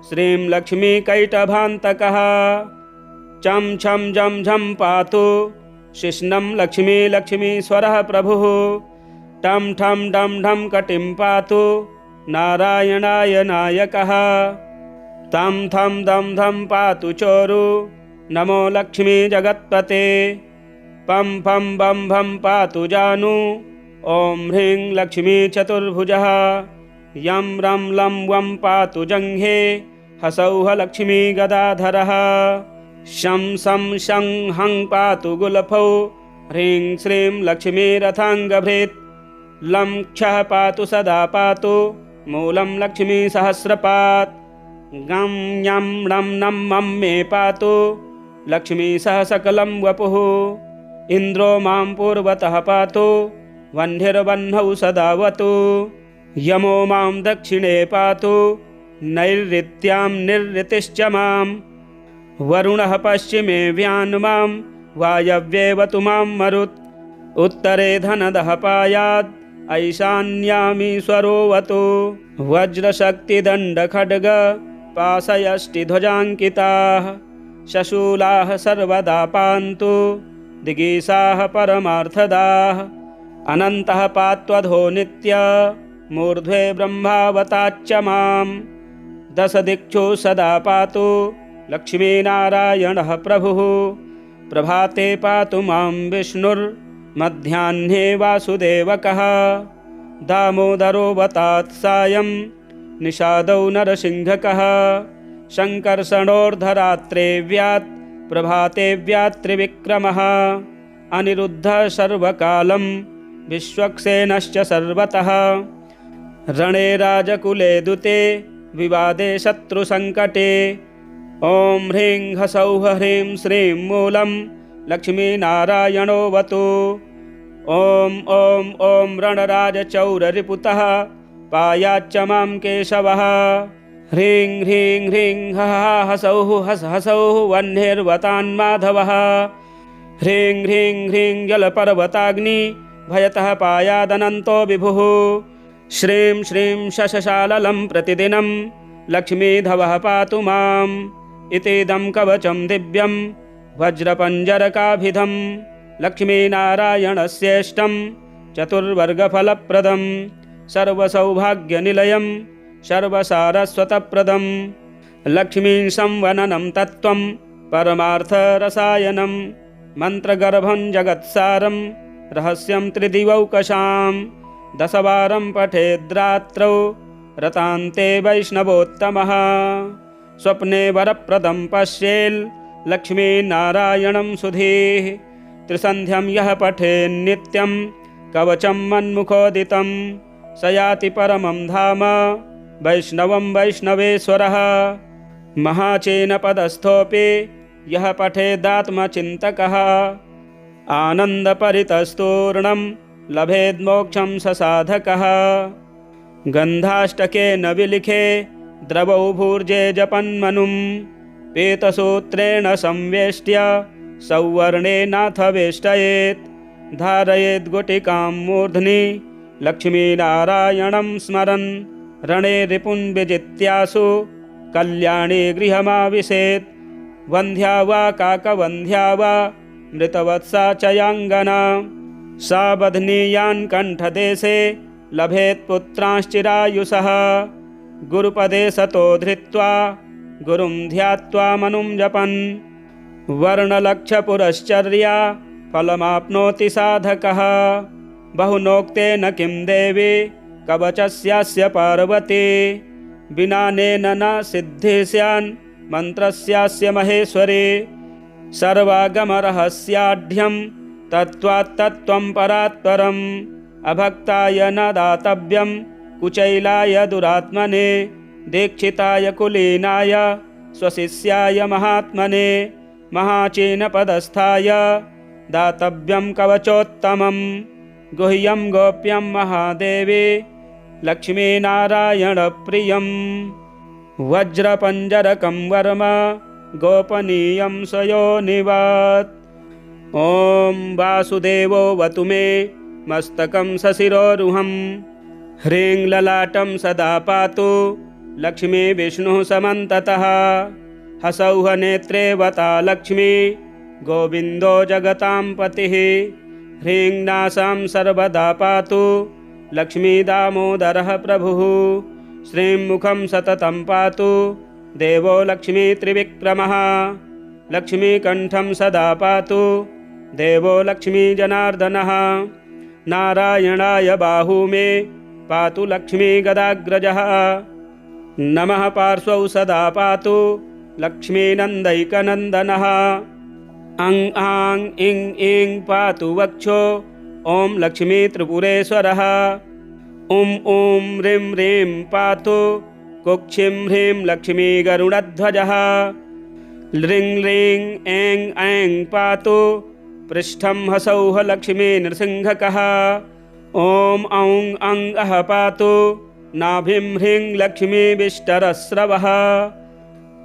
श्रीं लक्ष्मी कैटभान्तकः चं छं जं झं पातु शिश्नं लक्ष्मी लक्ष्मीश्वरः प्रभुः टं ठं डं ढं कटिं पातु नारायणाय नायकः। तं थं दं धं पातु चोरु नमो लक्ष्मी जगत्पते। पं फं बं भं पातु जानु ॐ ह्रीं लक्ष्मी चतुर्भुजः। यं रं लं वं पातु जङ्घे हसौः लक्ष्मी गदाधरः। शं सं शं हं पातु गुलफौ ह्रीं श्रीं लक्ष्मीरथाङ्गभृत्। लं क्षः पातु सदा पातु मूलं लक्ष्मी सहस्रपात्। गं यं णं नं मं मे पातु लक्ष्मी सह सकलं वपुः। इन्द्रो मां पूर्वतः पातु वह्निर्वह्नौ सदावतु। यमो मां दक्षिणे पातु नैऋत्यां निरृतिश्च मां। वरुणः पश्चिमे व्यान्मां वायव्येवतु मां मरुत्। उत्तरे धनदः पायात् ऐशान्यामीश्वरोऽवतु। वज्रशक्तिदण्डखड्ग पाशयष्टिध्वजाङ्किताः शशूलाः सर्वदा पान्तु दिगीषाः परमार्थदाः। अनन्तः पात्वधो नित्य मूर्ध्वे ब्रह्मावताच्च मां। दशदिक्षु सदा पातु लक्ष्मीनारायणः प्रभुः। प्रभाते पातु मां विष्णुर्मध्याह्ने वासुदेवकः। दामोदरोऽवतात् सायं निषादौ नरसिंहकः। शङ्कर्षणोर्धरात्रे व्यात् प्रभाते व्यात् त्रिविक्रमः। अनिरुद्धः सर्वकालं विश्वक्सेनश्च सर्वतः। रणे राजकुले दुते विवादे शत्रुसङ्कटे। ॐ ह्रीं ह्सौः ह्रीं श्रीं मूलं लक्ष्मीनारायणोऽवतु। ॐ ॐ ॐ रणराजचौररिपुतः पायाच्च मां केशवः। ह्रीं ह्रीं ह्रीं हः हसौः हस हसौः वह्निर्वतान्माधवः। ह्रीं ह्रीं ह्रीं जलपर्वताग्नि भयतः पायादनन्तो विभुः। श्रीं श्रीं शशशाललं प्रतिदिनं लक्ष्मीधवः पातु माम्। इतीदं कवचं दिव्यं वज्रपञ्जरकाभिधं लक्ष्मीनारायणस्येष्टं चतुर्वर्गफलप्रदं सर्वसौभाग्यनिलयं सर्वसारस्वतप्रदं। लक्ष्मीं संवननं तत्त्वं परमार्थरसायनं मन्त्रगर्भं जगत्सारं रहस्यं त्रिदिवौकशां। दशवारं पठेद्रात्रौ रतान्ते वैष्णवोत्तमः। स्वप्ने वरप्रदं पश्येल् लक्ष्मीनारायणं सुधीः। त्रिसन्ध्यं यः पठेन्नित्यं कवचं मन्मुखोदितं स याति परमं धाम वैष्णवं वैष्णवेश्वरः। महाचेनपदस्थोऽपि यः पठेदात्मचिन्तकः आनन्दपरितस्तूर्णं लभेद्मोक्षं स साधकः। गन्धाष्टकेन विलिखे द्रवौ भूर्जे जपन्मनुं पीतसूत्रेण संवेष्ट्य सौवर्णेनाथ वेष्टयेत्। धारयेद् गुटिकां मूर्ध्नि लक्ष्मीनारायणं स्मरन् रणे रिपुन् विजित्यासु कल्याणे गृहमाविशेत्। वन्ध्या वा काकवन्ध्या वा मृतवत्सा च याङ्गना सा बध्नीयान् कण्ठदेशे लभेत् पुत्रांश्चिरायुषः। गुरुपदे सतो धृत्वा गुरुं ध्यात्वा मनुं जपन् वर्णलक्षपुरश्चर्या फलमाप्नोति साधकः। बहुनोक्तेन किं देवी कवचस्यास्य पार्वती। विनानेन न सिद्धिः स्यान् मन्त्रस्यास्य महेश्वरी। सर्वागमरहस्याढ्यं तत्त्वात्तत्त्वं परात्परम् अभक्ताय न दातव्यं कुचैलाय दुरात्मने। दीक्षिताय कुलीनाय स्वशिष्याय महात्मने महाचीनपदस्थाय दातव्यं कवचोत्तमं। गुह्यं गोप्यं महादेवी लक्ष्मीनारायणप्रियं। वज्रपञ्जरकं वर्म गोपनीयं स्वयोनिवत्। ॐ वासुदेवोऽवतु मे मस्तकं सशिरोरुहं। ह्रीं ललाटं सदा पातु लक्ष्मी विष्णुः समन्ततः। हसौः नेत्रे वता लक्ष्मी गोविन्दो जगतां पतिः। ह्रीं नासां सर्वदा पातु लक्ष्मी दामोदरः प्रभुः। श्रीं मुखं सततं पातु देवो लक्ष्मीत्रिविक्रमः। लक्ष्मीकण्ठं सदा पातु देवो लक्ष्मीजनार्दनः। नारायणाय बाहू मे पातु लक्ष्मीगदाग्रजः। नमः पार्श्वौ सदा पातु लक्ष्मीनन्दैकनन्दनः। अं आं इं ईं पातु वक्षो ॐ लक्ष्मीत्रिपुरेश्वरः। ॐ ॐ ह्रीं ह्रीं पातु कुक्षिं ह्रीं लक्ष्मीगरुडध्वजः। ह्रीं ह्रीं ऐं ऐं पातु पृष्ठं हसौः लक्ष्मीनृसिंहकः। ॐ औं अं अः पातु नाभिं ह्रीं लक्ष्मीविष्टरस्रवः।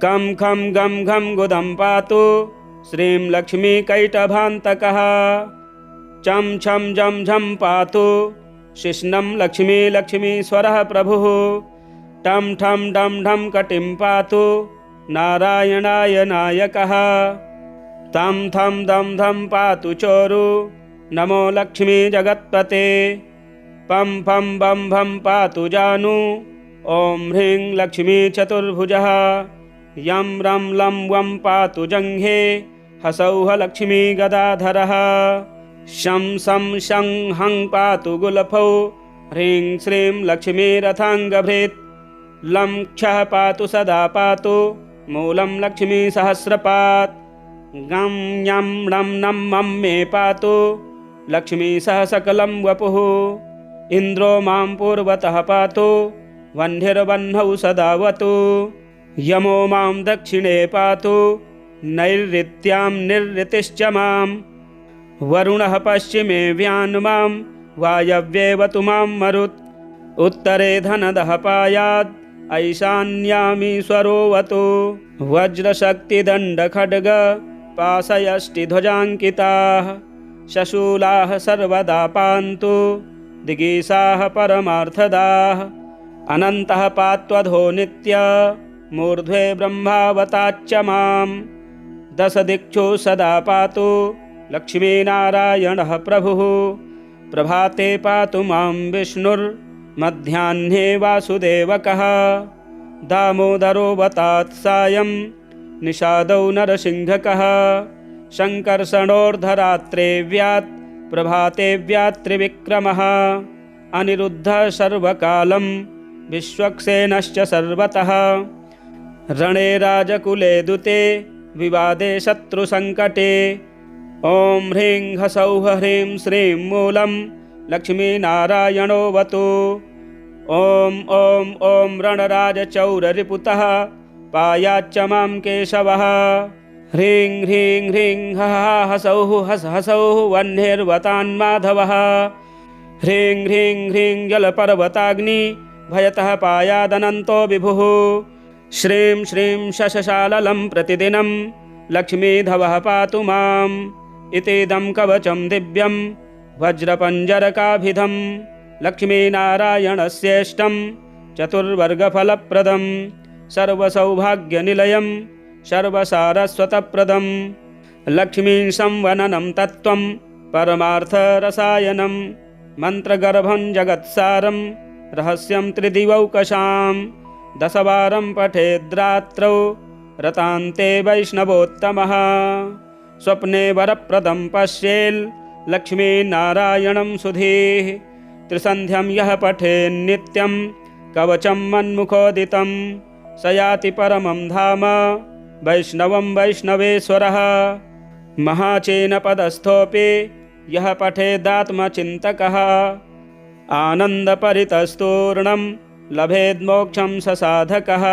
कं खं गं घं गुदं पातु श्रीं लक्ष्मीकैटभान्तकः। चं छं जं झं पातु शिश्नं लक्ष्मीश्वरः प्रभुः। टं ठं डं ढं कटिं पातु नारायणाय नायकः। तं थं दं धं पातु चोरु नमो लक्ष्मी जगत्पते। पं फं बं भं पातु जानु ॐ ह्रीं लक्ष्मी चतुर्भुजः। यं रं लं वं पातु जङ्घे हसौः लक्ष्मी गदाधरः। शं सं शं हं पातु गुलफौ ह्रीं श्रीं लक्ष्मीरथाङ्गभृत्। लं क्षः पातु सदा पातु मूलं लक्ष्मीसहस्रपात्। गं यं णं नं मं मे पातु लक्ष्मीसह सकलं वपुः। इन्द्रो मां पूर्वतः पातु वह्निर्वह्नौ सदावतु। यमो मां दक्षिणे पातु नैऋत्यां निरृतिश्च मां। वरुणः पश्चिमे व्यान्मां वायव्येवतु मां मरुत्। उत्तरे धनदः पायात् ऐशान्यामीश्वरोऽवतु। वज्रशक्तिदण्डखड्ग पाशयष्टिध्वजाङ्किताः शशूलाः सर्वदा पान्तु दिगीषाः परमार्थदाः। अनन्तः पात्वधो नित्य मूर्ध्वे ब्रह्मावताच्च मां। दशदिक्षु सदा पातु लक्ष्मीनारायणः प्रभुः। प्रभाते पातु मां विष्णुर्मध्याह्ने वासुदेवकः। दामोदरोऽवतात् सायं निषादौ नरसिंहकः। शङ्कर्षणोर्धरात्रे व्यात् प्रभाते व्यात् त्रिविक्रमः। अनिरुद्धः सर्वकालं विश्वक्सेनश्च सर्वतः। रणे राजकुले दुते विवादे शत्रुसङ्कटे। ॐ ह्रीं हसौः ह्रीं श्रीं मूलं लक्ष्मीनारायणोऽवतु। ॐ ॐ ॐ रणराजचौररिपुतः पायाच्च मां केशवः। ह्रीं ह्रीं ह्रीं हः हसौः हस हसौः वह्निर्वतान्माधवः। ह्रीं ह्रीं ह्रीं जलपर्वताग्नि भयतः पायादनन्तो विभुः। श्रीं श्रीं शशशाललं प्रतिदिनं लक्ष्मीधवः पातु माम्। इतीदं कवचं दिव्यं वज्रपञ्जरकाभिधं लक्ष्मीनारायणस्येष्टं चतुर्वर्गफलप्रदं सर्वसौभाग्यनिलयं सर्वसारस्वतप्रदं। लक्ष्मीं संवननं तत्त्वं परमार्थरसायनं मन्त्रगर्भं जगत्सारं रहस्यं त्रिदिवौकशां। दशवारं पठेद्रात्रौ रतान्ते वैष्णवोत्तमः। स्वप्ने वरप्रदं पश्येल् लक्ष्मीनारायणं सुधीः। त्रिसन्ध्यं यः पठेन्नित्यं कवचं मन्मुखोदितं स याति परमं धाम वैष्णवं वैष्णवेश्वरः। महाचेनपदस्थोऽपि यः पठेदात्मचिन्तकः आनन्दपरितस्तूर्णं लभेद्मोक्षं स साधकः।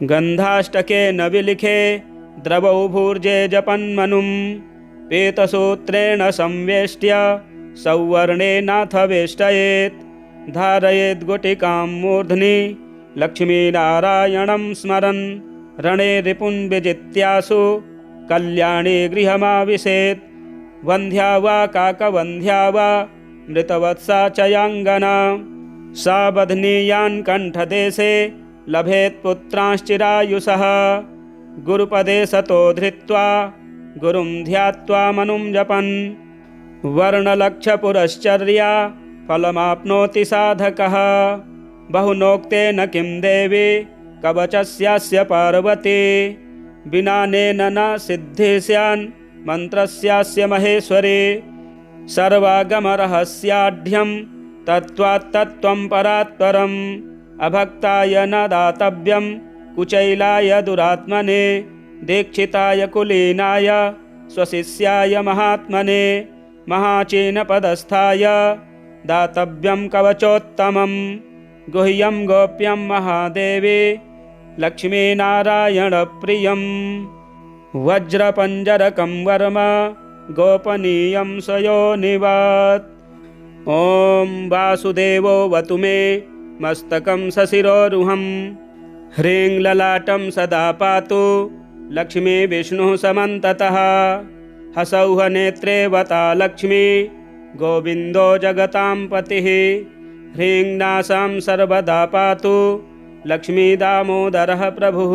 गन्धाष्टकेन विलिखे द्रवौ भूर्जे जपन्मनुं पीतसूत्रेण संवेष्ट्य सौवर्णेनाथ वेष्टयेत्। धारयेद् गुटिकां मूर्ध्नि लक्ष्मीनारायणं स्मरन् रणे रिपुन् विजित्यासु कल्याणे गृहमाविशेत्। वन्ध्या वा काकवन्ध्या वा मृतवत्सा च याङ्गना सा बध्नीयान् कण्ठदेशे लभेत् पुत्रांश्चिरायुषः। गुरुपदे सतो धृत्वा गुरुं ध्यात्वा मनुं जपन् वर्णलक्षपुरश्चर्या फलमाप्नोति साधकः। बहुनोक्तेन किं देवी कवचस्यास्य पार्वती विनानेन न सिद्धिस्यान् मन्त्रस्यास्य महेश्वरी सर्वागमरहस्याढ्यं तत्त्वात्तत्त्वं परात्परम् अभक्ताय न दातव्यं कुचैलाय दुरात्मने दीक्षिताय कुलीनाय स्वशिष्याय महात्मने महाचीनपदस्थाय दातव्यं कवचोत्तमं गुह्यं गोप्यं महादेवी लक्ष्मीनारायणप्रियं वज्रपञ्जरकं वर्म गोपनीयं स्वयोनिवत्। ॐ वासुदेवो वतु मे मस्तकं सशिरोरुहं ह्रीं ललाटं सदा पातु लक्ष्मी विष्णुः समन्ततः हसौः नेत्रे वता लक्ष्मी गोविन्दो जगतां पतिः ह्रीं नासां सर्वदा पातु लक्ष्मी दामोदरः प्रभुः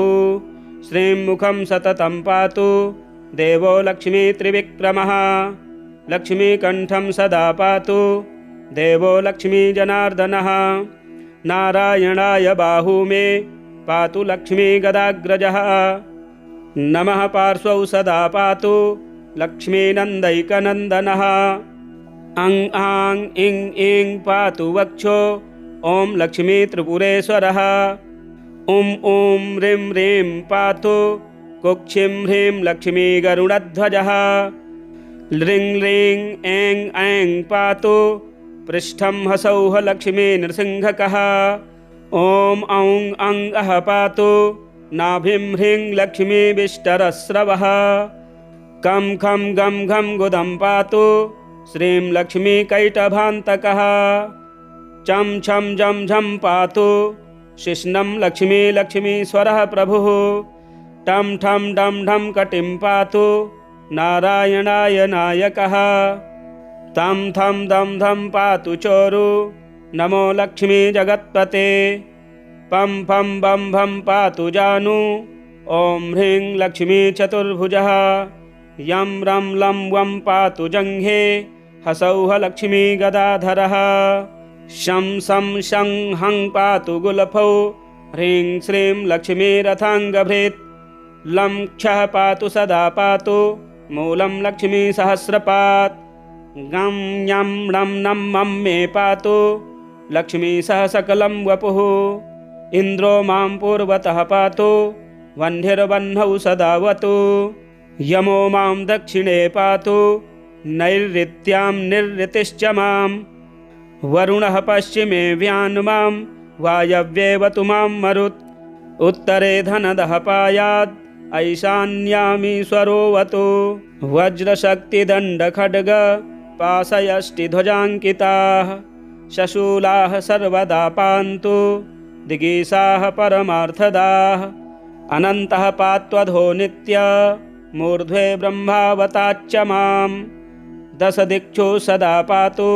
श्रीं मुखं सततं पातु देवो लक्ष्मी त्रिविक्रमः लक्ष्मीकण्ठं सदा पातु देवो लक्ष्मी जनार्दनः नारायणाय बाहू मे पातु लक्ष्मी गदाग्रजः नमः पार्श्वौ सदा पातु लक्ष्मीनन्दैकनन्दनः अं आं इं ईं पातु वक्षो ॐ लक्ष्मी त्रिपुरेश्वरः ॐ ॐ ह्रीं ह्रीं पातु कुक्षिं ह्रीं लक्ष्मी गरुडध्वजः ह्रीं ह्रीं ऐं ऐं पातु पृष्ठं हसौः लक्ष्मी नृसिंहकः ॐ औं अं अः पातु नाभिं ह्रीं लक्ष्मी विष्टरस्रवः कं खं गं घं गुदं पातु श्रीं लक्ष्मी कैटभान्तकः चं छं झं झं पातु शिश्नं लक्ष्मी लक्ष्मीश्वरः प्रभुः टं ठं डं ढं कटिं पातु नारायणाय नायकः तं थं दं धं पातु चोरु नमो लक्ष्मी जगत्पते पं फं बं भं पातु जानु ॐ ह्रीं लक्ष्मी चतुर्भुजः यं रं लं वं पातु जङ्घे हसौः लक्ष्मी गदाधरः शं सं शं हं पातु गुलफौ ह्रीं श्रीं लक्ष्मी रथाङ्गभृत् लं क्षः पातु सदा पातु मूलं लक्ष्मी सहस्रपात् गं यं णं नं मं मे पातु लक्ष्मी सह सकलं वपुः इन्द्रो मां पूर्वतः पातु वह्निर्वह्नौ सदावतु यमो मां दक्षिणे पातु नैऋत्यां निरृतिश्च मां वरुणः पश्चिमे व्यान्मां वायव्येवतु मां मरुत् उत्तरे धनदः पायात् ऐशान्यामीश्वरोऽवतु वज्रशक्तिदण्डखड्ग पाशयष्टिध्वजाङ्किताः शशूलाः सर्वदा पान्तु दिगीषाः परमार्थदाः अनन्तः पात्वधो नित्य मूर्ध्वे ब्रह्मावताच्च मां दशदिक्षु सदा पातु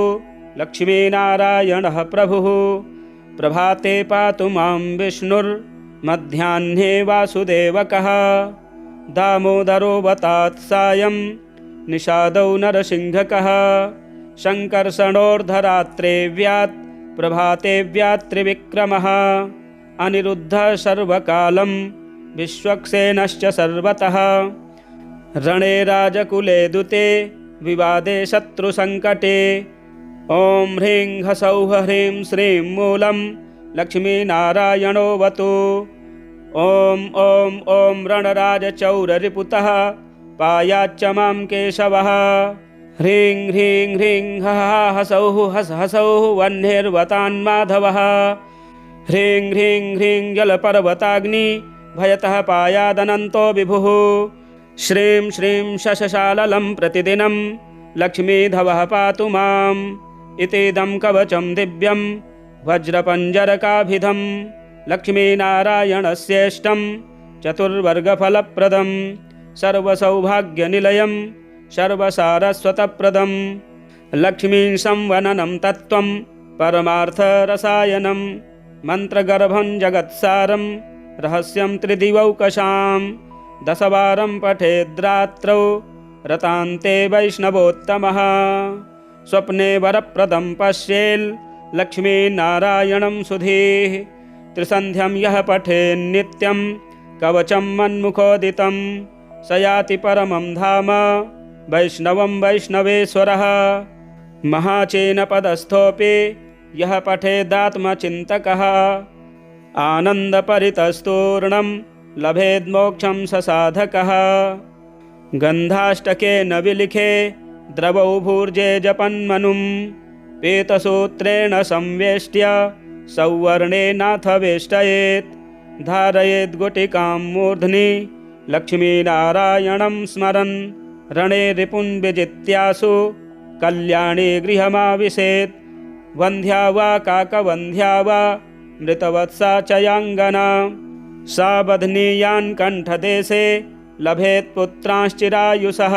लक्ष्मीनारायणः प्रभुः प्रभाते पातु मां विष्णुर्मध्याह्ने वासुदेवकः दामोदरो वतात् सायं निषादौ नरसिंहकः शङ्कर्षणोर्धरात्रे व्यात् प्रभाते व्यात् त्रिविक्रमः अनिरुद्धः सर्वकालं विश्वक्सेनश्च सर्वतः रणे राजकुले दुते विवादे शत्रुसङ्कटे ॐ ह्रीं हसौः ह्रीं श्रीं मूलं लक्ष्मीनारायणोऽवतु ॐ ॐ ॐ रणराजचौररिपुतः पायाच्च मां केशवः ह्रीं ह्रीं ह्रीं हः हसौः हस हसौः वह्निर्वतान्माधवः ह्रीं ह्रीं ह्रीं जलपर्वताग्नि भयतः पायादनन्तो विभुः श्रीं श्रीं शशशाललं प्रतिदिनं लक्ष्मीधवः पातु माम् इतीदं कवचं दिव्यं वज्रपञ्जरकाभिधं लक्ष्मीनारायणस्येष्टं चतुर्वर्गफलप्रदं सर्वसौभाग्यनिलयं सर्वसारस्वतप्रदं लक्ष्मीं संवननं तत्त्वं परमार्थरसायनं मन्त्रगर्भं जगत्सारं रहस्यं त्रिदिवौकशां दशवारं पठेद्रात्रौ रतान्ते वैष्णवोत्तमः स्वप्ने वरप्रदं पश्येल् लक्ष्मीनारायणं सुधीः त्रिसन्ध्यं यः पठेन्नित्यं कवचं मन्मुखोदितं स याति परमं धाम वैष्णवं वैष्णवेश्वरः महाचेनपदस्थोऽपि यः पठेदात्मचिन्तकः आनन्दपरितस्तूर्णं लभेद्मोक्षं स साधकः गन्धाष्टकेन विलिखे द्रवौ भूर्जे जपन्मनुं पीतसूत्रेण संवेष्ट्य सौवर्णेनाथ वेष्टयेत् धारयेद् गुटिकां मूर्ध्नि लक्ष्मीनारायणं स्मरन् रणे रिपुन् विजित्यासु कल्याणे गृहमाविशेत् वन्ध्या वा काकवन्ध्या वा मृतवत्सा च याङ्गना सा बध्नीयान् कण्ठदेशे लभेत् पुत्रांश्चिरायुषः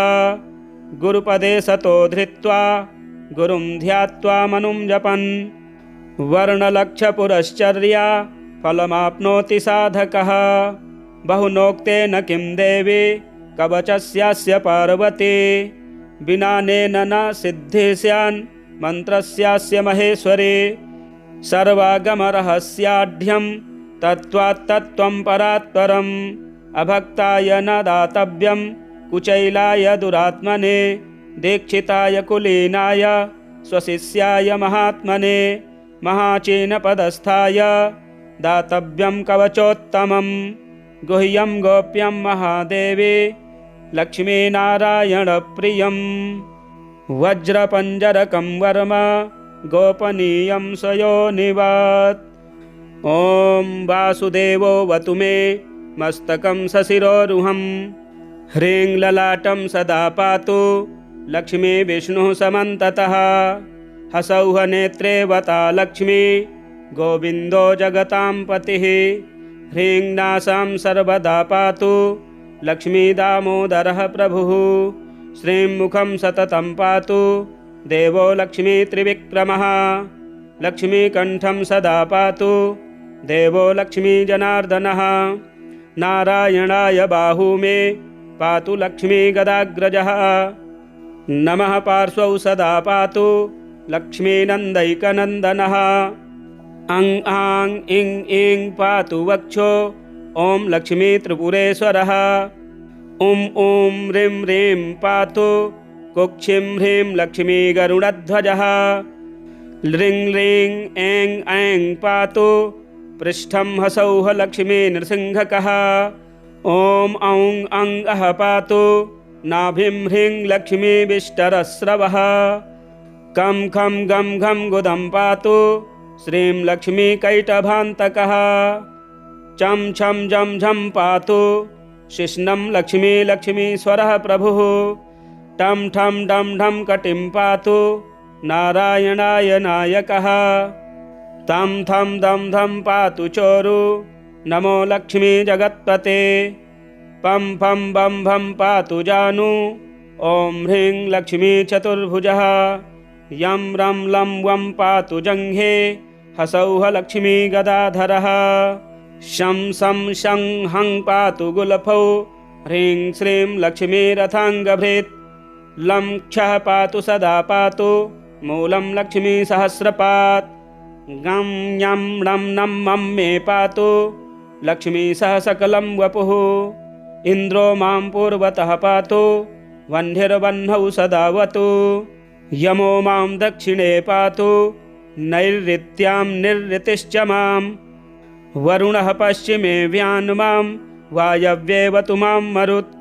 गुरुपदे सतो धृत्वा गुरुं ध्यात्वा मनुं जपन् वर्णलक्षपुरश्चर्या फलमाप्नोति साधकः बहुनोक्तेन किं देवी कवचस्यास्य पार्वती विनानेन न सिद्धिः स्यान् मन्त्रस्यास्य महेश्वरी सर्वागमरहस्याढ्यं तत्त्वात्तत्त्वं परात्परम् अभक्ताय न दातव्यं कुचैलाय दुरात्मने दीक्षिताय कुलीनाय स्वशिष्याय महात्मने महाचीनपदस्थाय दातव्यं कवचोत्तमं गुह्यं गोप्यं महादेवी लक्ष्मीनारायणप्रियं वज्रपञ्जरकं वर्म गोपनीयं स्वयोनिवत् ॐ वासुदेवो वतु मे मस्तकं सशिरोरुहं ह्रीं ललाटं सदा पातु लक्ष्मी विष्णुः समन्ततः हसौः नेत्रे वता लक्ष्मी गोविन्दो जगतां पतिः ह्रीं नासां सर्वदा पातु लक्ष्मी दामोदरः प्रभुः श्रीं मुखं सततं पातु देवो लक्ष्मी त्रिविक्रमः लक्ष्मीकण्ठं सदा पातु देवो लक्ष्मी जनार्दनः नारायणाय बाहू मे पातु लक्ष्मी गदाग्रजः नमः पार्श्वौ सदा पातु लक्ष्मीनन्दैकनन्दनः अं आं इं ईं पातु वक्षो ॐ लक्ष्मी त्रिपुरेश्वरः ॐ ॐ ह्रीं ह्रीं पातु कुक्षिं ह्रीं लक्ष्मी गरुडध्वजः ह्रीं ह्रीं ऐं ऐं पातु पृष्ठं हसौः लक्ष्मी नृसिंहकः ॐ औं अं अः पातु नाभिं ह्रीं लक्ष्मी विष्टरस्रवः कं खं गं घं गुदं पातु श्रीं लक्ष्मी कैटभान्तकः चं छं झं झं पातु शिश्नं लक्ष्मी लक्ष्मीश्वरः प्रभुः टं ठं डं ढं कटिं पातु नारायणाय नायकः तं थं दं धं पातु चोरु नमो लक्ष्मी जगत्पते पं फं बं भं पातु जानु ॐ ह्रीं लक्ष्मी चतुर्भुजः यं रं लं वं पातु जङ्घे हसौः लक्ष्मी गदाधरः शं सं शं हं पातु गुलफौ ह्रीं श्रीं लक्ष्मी रथाङ्गभृत् लं क्षः पातु सदा पातु मूलं लक्ष्मी सहस्रपात् गं यं णं नं मं मे पातु लक्ष्मी सह सकलं वपुः इन्द्रो मां पूर्वतः पातु वह्निर्वह्नौ सदावतु यमो मां दक्षिणे पातु नैऋत्यां निरृतिश्च मां वरुणः पश्चिमे व्यान्मां वायव्येवतु मां मरुत्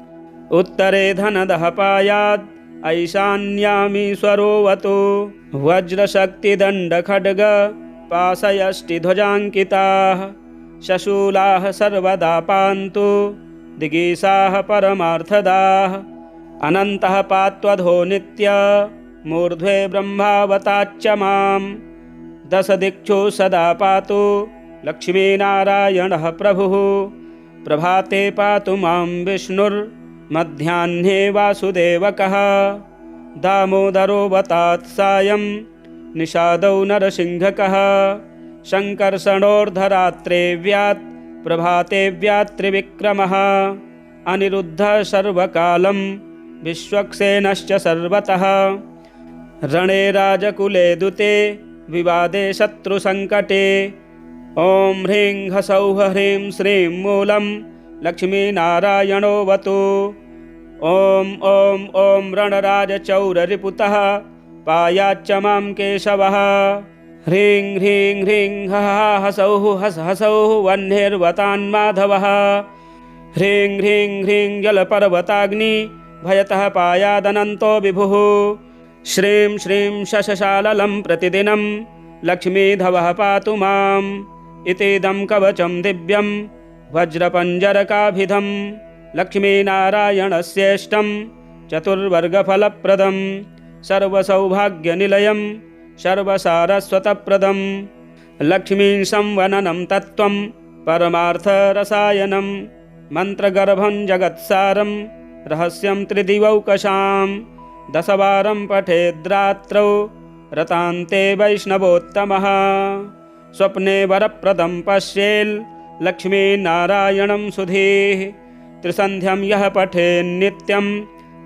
उत्तरे धनदः पायात् ऐशान्यामीश्वरोऽवतु वज्रशक्तिदण्डखड्ग पाशयष्टिध्वजाङ्किताः शशूलाः सर्वदा पान्तु दिगीषाः परमार्थदाः अनन्तः पात्वधो नित्य मूर्ध्वे ब्रह्मावताच्च मां दशदिक्षु सदा पातु लक्ष्मीनारायणः प्रभुः प्रभाते पातु मां विष्णुर्मध्याह्ने वासुदेवकः दामोदरो वतात् सायं निषादौ नरसिंहकः शङ्कर्षणोर्धरात्रे व्यात् प्रभाते व्यात् त्रिविक्रमः अनिरुद्धः सर्वकालं विश्वक्सेनश्च सर्वतः रणे राजकुले दुते विवादे शत्रुसङ्कटे। ॐ ह्रीं ह्सौः ह्रीं श्रीं मूलं लक्ष्मीनारायणोऽवतु। ॐ ॐ ॐ रणराजचौररिपुतः पायाच्च मां केशवः। ह्रीं ह्रीं ह्रीं ह्सौः हसौः वह्निर्वतान्माधवः। ह्रीं ह्रीं ह्रीं जलपर्वताग्नि भयतः पायादनन्तो विभुः। श्रीं श्रीं शशशाललं प्रतिदिनं लक्ष्मीधवः पातु माम्। इतीदं कवचं दिव्यं वज्रपञ्जरकाभिधं लक्ष्मीनारायणस्येष्टं चतुर्वर्गफलप्रदं सर्वसौभाग्यनिलयं सर्वसारस्वतप्रदं लक्ष्मीं संवननं तत्त्वं परमार्थरसायनं मन्त्रगर्भं जगत्सारं रहस्यं त्रिदिवौकशां। 10 वारं पठेद्रात्रौ रतान्ते वैष्णवोत्तमः। स्वप्ने वरप्रदं पश्येल् लक्ष्मीनारायणं सुधीः। त्रिसन्ध्यं यः पठेन्नित्यं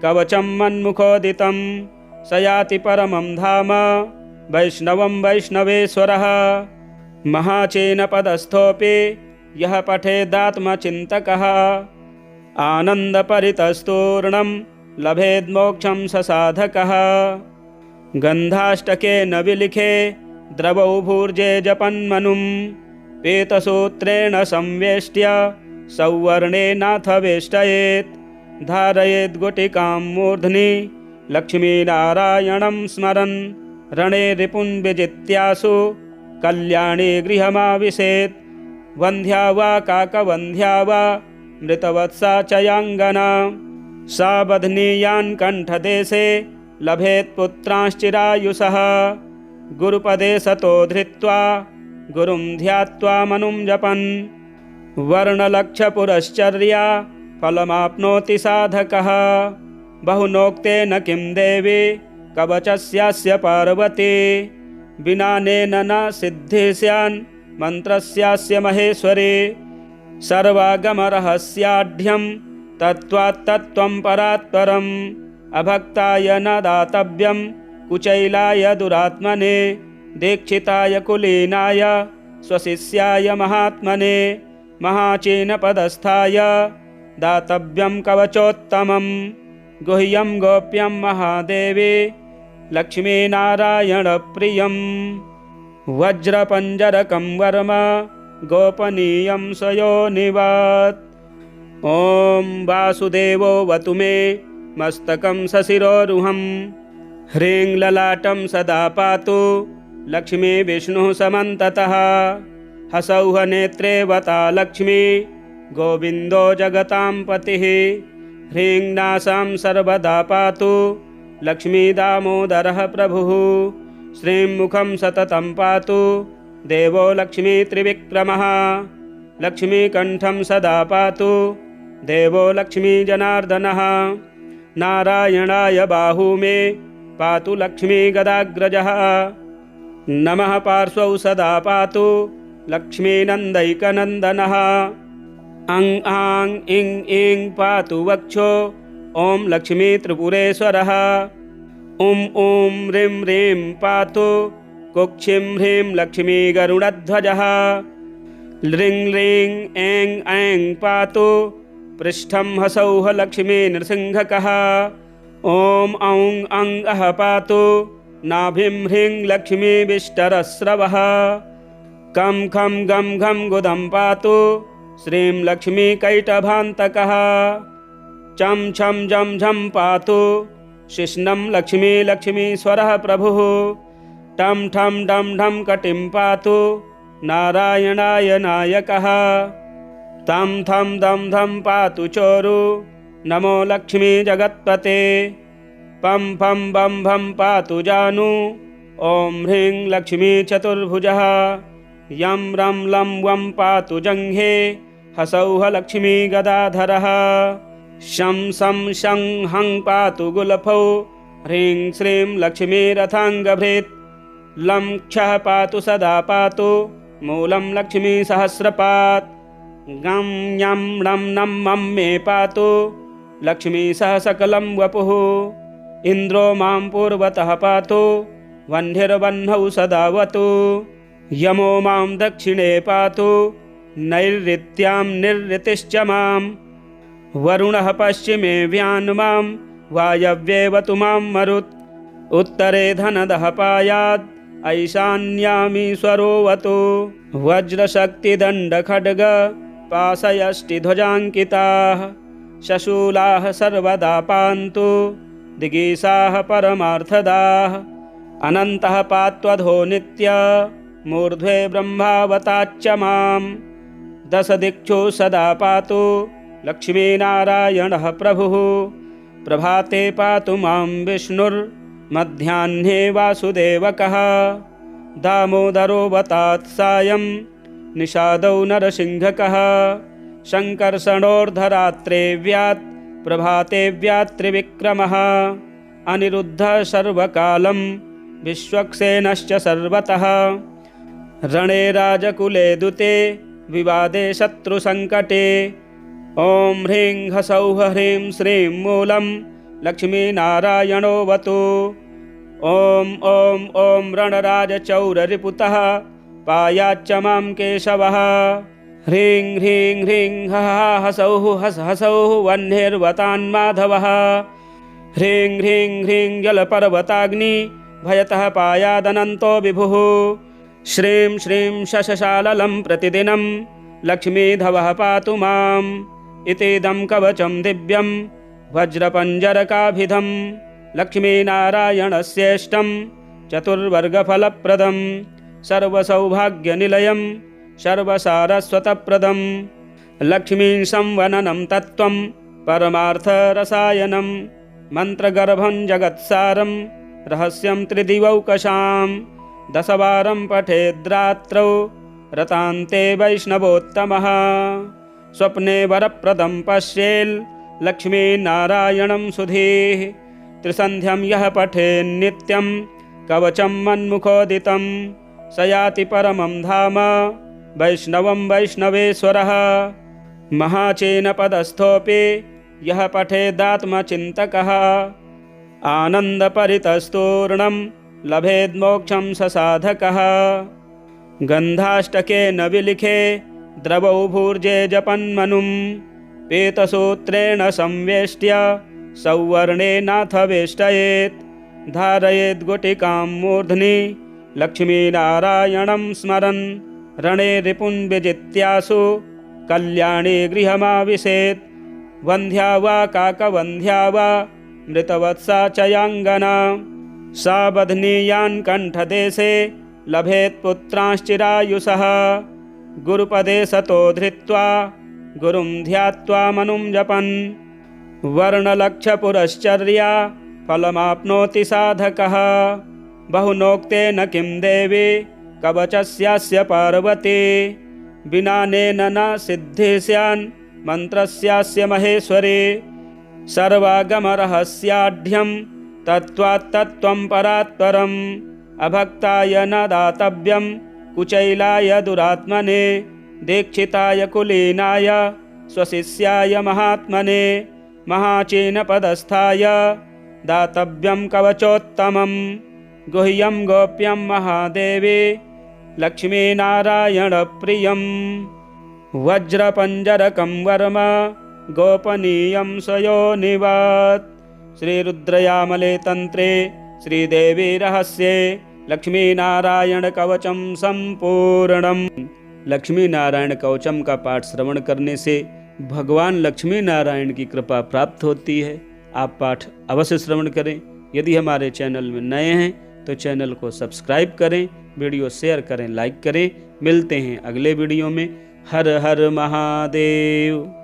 कवचं मन्मुखोदितं स याति परमं धाम वैष्णवं वैष्णवेश्वरः। महाचेनपदस्थोऽपि यः पठेदात्मचिन्तकः आनन्दपरितस्तूर्णं लभेद्मोक्षं स साधकः। गन्धाष्टकेन विलिखे द्रवौ भूर्जे जपन्मनुं पीतसूत्रेण संवेष्ट्य सौवर्णेनाथ वेष्टयेत्। धारयेद् गुटिकां मूर्ध्नि लक्ष्मीनारायणं स्मरन् रणे रिपुन् विजित्यासु कल्याणे गृहमाविशेत्। वन्ध्या वा काकवन्ध्या वा मृतवत्सा च याङ्गना सा बध्नीयान् कण्ठदेशे लभेत् पुत्रांश्चिरायुषः। गुरुपदे सतो धृत्वा गुरुं ध्यात्वा मनुं जपन् वर्णलक्षपुरश्चर्या फलमाप्नोति साधकः। बहुनोक्तेन किं देवी कवचस्यास्य पार्वती विनानेन न सिद्धिः स्यान् मन्त्रस्यास्य महेश्वरी। सर्वागमरहस्याढ्यं तत्त्वात्तत्त्वं परात्परम् अभक्ताय न दातव्यं कुचैलाय दुरात्मने दीक्षिताय कुलीनाय स्वशिष्याय महात्मने महाचीनपदस्थाय दातव्यं कवचोत्तमं गुह्यं गोप्यं महादेवी लक्ष्मीनारायणप्रियं वज्रपञ्जरकं वर्म गोपनीयं स्वयोनिवत्। ॐ वासुदेवो वतु मे मस्तकं सशिरोरुहं ह्रीं ललाटं सदा पातु लक्ष्मी विष्णुः समन्ततः। हसौः नेत्रे वता लक्ष्मी गोविन्दो जगतां पतिः। ह्रीं नासां सर्वदा पातु लक्ष्मी दामोदरः प्रभुः। श्रीं मुखं सततं पातु देवो लक्ष्मी त्रिविक्रमः। लक्ष्मीकण्ठं सदा पातु देवो लक्ष्मी जनार्दनः। नारायणाय बाहू मे पातु लक्ष्मी गदाग्रजः। नमः पार्श्वौ सदा पातु लक्ष्मीनन्दैकनन्दनः। अं आं इं ईं पातु वक्षो ॐ लक्ष्मी त्रिपुरेश्वरः। ॐ ॐ ह्रीं ह्रीं पातु कुक्षिं ह्रीं लक्ष्मी गरुडध्वजः। ह्रीं ह्रीं ऐं ऐं पातु पृष्ठं हसौः लक्ष्मी नृसिंहकः। ॐ औं अं अः पातु नाभिं ह्रीं लक्ष्मी विष्टरस्रवः। कं खं गं घं गुदं पातु श्रीं लक्ष्मी कैटभान्तकः। चं छं झं झं पातु शिश्नं लक्ष्मी लक्ष्मीश्वरः प्रभुः। टं ठं डं ढं कटिं पातु नारायणाय नायकः। तं थं दं धं पातु चोरु नमो लक्ष्मी जगत्पते। पं फं बं भं पातु जानु ॐ ह्रीं लक्ष्मी चतुर्भुजः। यं रं लं वं पातु जङ्घे हसौः लक्ष्मी गदाधरः। शं शं शं हं पातु गुलफौ ह्रीं श्रीं लक्ष्मी रथाङ्गभृत्। लं क्षः पातु सदा पातु मूलं लक्ष्मी सहस्रपात्। गं यं णं नं मं मे पातु लक्ष्मी सह सकलं वपुः। इन्द्रो मां पूर्वतः पातु वह्निर्वह्नौ सदावतु। यमो मां दक्षिणे पातु नैऋत्यां निरृतिश्च मां। वरुणः पश्चिमे व्यान्मां वायव्येवतु मां मरुत्। उत्तरे धनदः पायात् ऐशान्यामीश्वरोऽवतु। वज्रशक्तिदण्डखड्ग पाशयष्टिध्वजाङ्किताः शशूलाः सर्वदा पान्तु दिगीषाः परमार्थदाः। अनन्तः पात्वधो नित्य मूर्ध्वे ब्रह्मावताच्च मां। दशदिक्षु सदा पातु लक्ष्मीनारायणः प्रभुः। प्रभाते पातु मां विष्णुर्मध्याह्ने वासुदेवकः। दामोदरोऽवतात् सायं निषादौ नरसिंहकः। शङ्कर्षणोर्धरात्रे व्यात् प्रभाते व्यात् त्रिविक्रमः। अनिरुद्धः सर्वकालं विश्वक्सेनश्च सर्वतः। रणे राजकुले दुते विवादे शत्रुसङ्कटे। ॐ ह्रीं ह्सौः ह्रीं श्रीं मूलं लक्ष्मीनारायणोऽवतु। ॐ ॐ ॐ रणराजचौररिपुतः पायाच्च मां केशवः। ह्रीं ह्रीं ह्रीं हः हसौः हस हसौः वह्निर्वतान्माधवः। ह्रीं ह्रीं ह्रीं जलपर्वताग्नि भयतः पायादनन्तो विभुः। श्रीं श्रीं शशशाललं प्रतिदिनं लक्ष्मीधवः पातु माम्। इतीदं कवचं दिव्यं वज्रपञ्जरकाभिधं लक्ष्मीनारायणस्येष्टं चतुर्वर्गफलप्रदं सर्वसौभाग्यनिलयं सर्वसारस्वतप्रदं। लक्ष्मीं संवननं तत्त्वं परमार्थरसायनं मन्त्रगर्भं जगत्सारं रहस्यं त्रिदिवौकशां। 10 वारं पठेद्रात्रौ रतान्ते वैष्णवोत्तमः। स्वप्ने वरप्रदं पश्येल् लक्ष्मीनारायणं सुधीः। त्रिसन्ध्यं यः पठेन्नित्यं कवचं मन्मुखोदितं स याति परमं धाम वैष्णवं वैष्णवेश्वरः। महाचेनपदस्थोऽपि यः पठेदात्मचिन्तकः आनन्दपरितस्तूर्णं लभेद्मोक्षं स साधकः। गन्धाष्टकेन विलिखे द्रवौ भूर्जे जपन्मनुं पीतसूत्रेण संवेष्ट्य सौवर्णेनाथ वेष्टयेत्। धारयेद् गुटिकां मूर्ध्नि लक्ष्मीनारायणं स्मरन् रणे रिपुन् विजित्यासु कल्याणे गृहमाविशेत्। वन्ध्या वा काकवन्ध्या वा मृतवत्सा च याङ्गना सा बध्नीयान् कण्ठदेशे लभेत् पुत्रांश्चिरायुषः। गुरुपदे सतो धृत्वा गुरुं ध्यात्वा मनुं जपन् वर्णलक्षपुरश्चर्या फलमाप्नोति साधकः। बहुनोक्तेन किं देवी कवचस्यास्य पार्वती। विनानेन न सिद्धिः स्यान् मन्त्रस्यास्य महेश्वरी। सर्वागमरहस्याढ्यं तत्त्वात्तत्त्वं परात्परम् अभक्ताय न दातव्यं कुचैलाय दुरात्मने। दीक्षिताय कुलीनाय स्वशिष्याय महात्मने महाचीनपदस्थाय दातव्यं कवचोत्तमं। गुह्यं गोप्यं महादेवी लक्ष्मीनारायणप्रियं। वज्रपञ्जरकं वर्म गोपनीयं स्वयोनिवत्। श्रीरुद्रयामले तंत्रे श्रीदेवी रहस्ये लक्ष्मीनारायण कवचम संपूर्णम। लक्ष्मी नारायण कवचम का पाठ श्रवण करने से भगवान लक्ष्मी नारायण की कृपा प्राप्त होती है। आप पाठ अवश्य श्रवण करें। यदि हमारे चैनल में नए हैं तो चैनल को सब्सक्राइब करें, वीडियो शेयर करें, लाइक करें। मिलते हैं अगले वीडियो में। हर हर महादेव।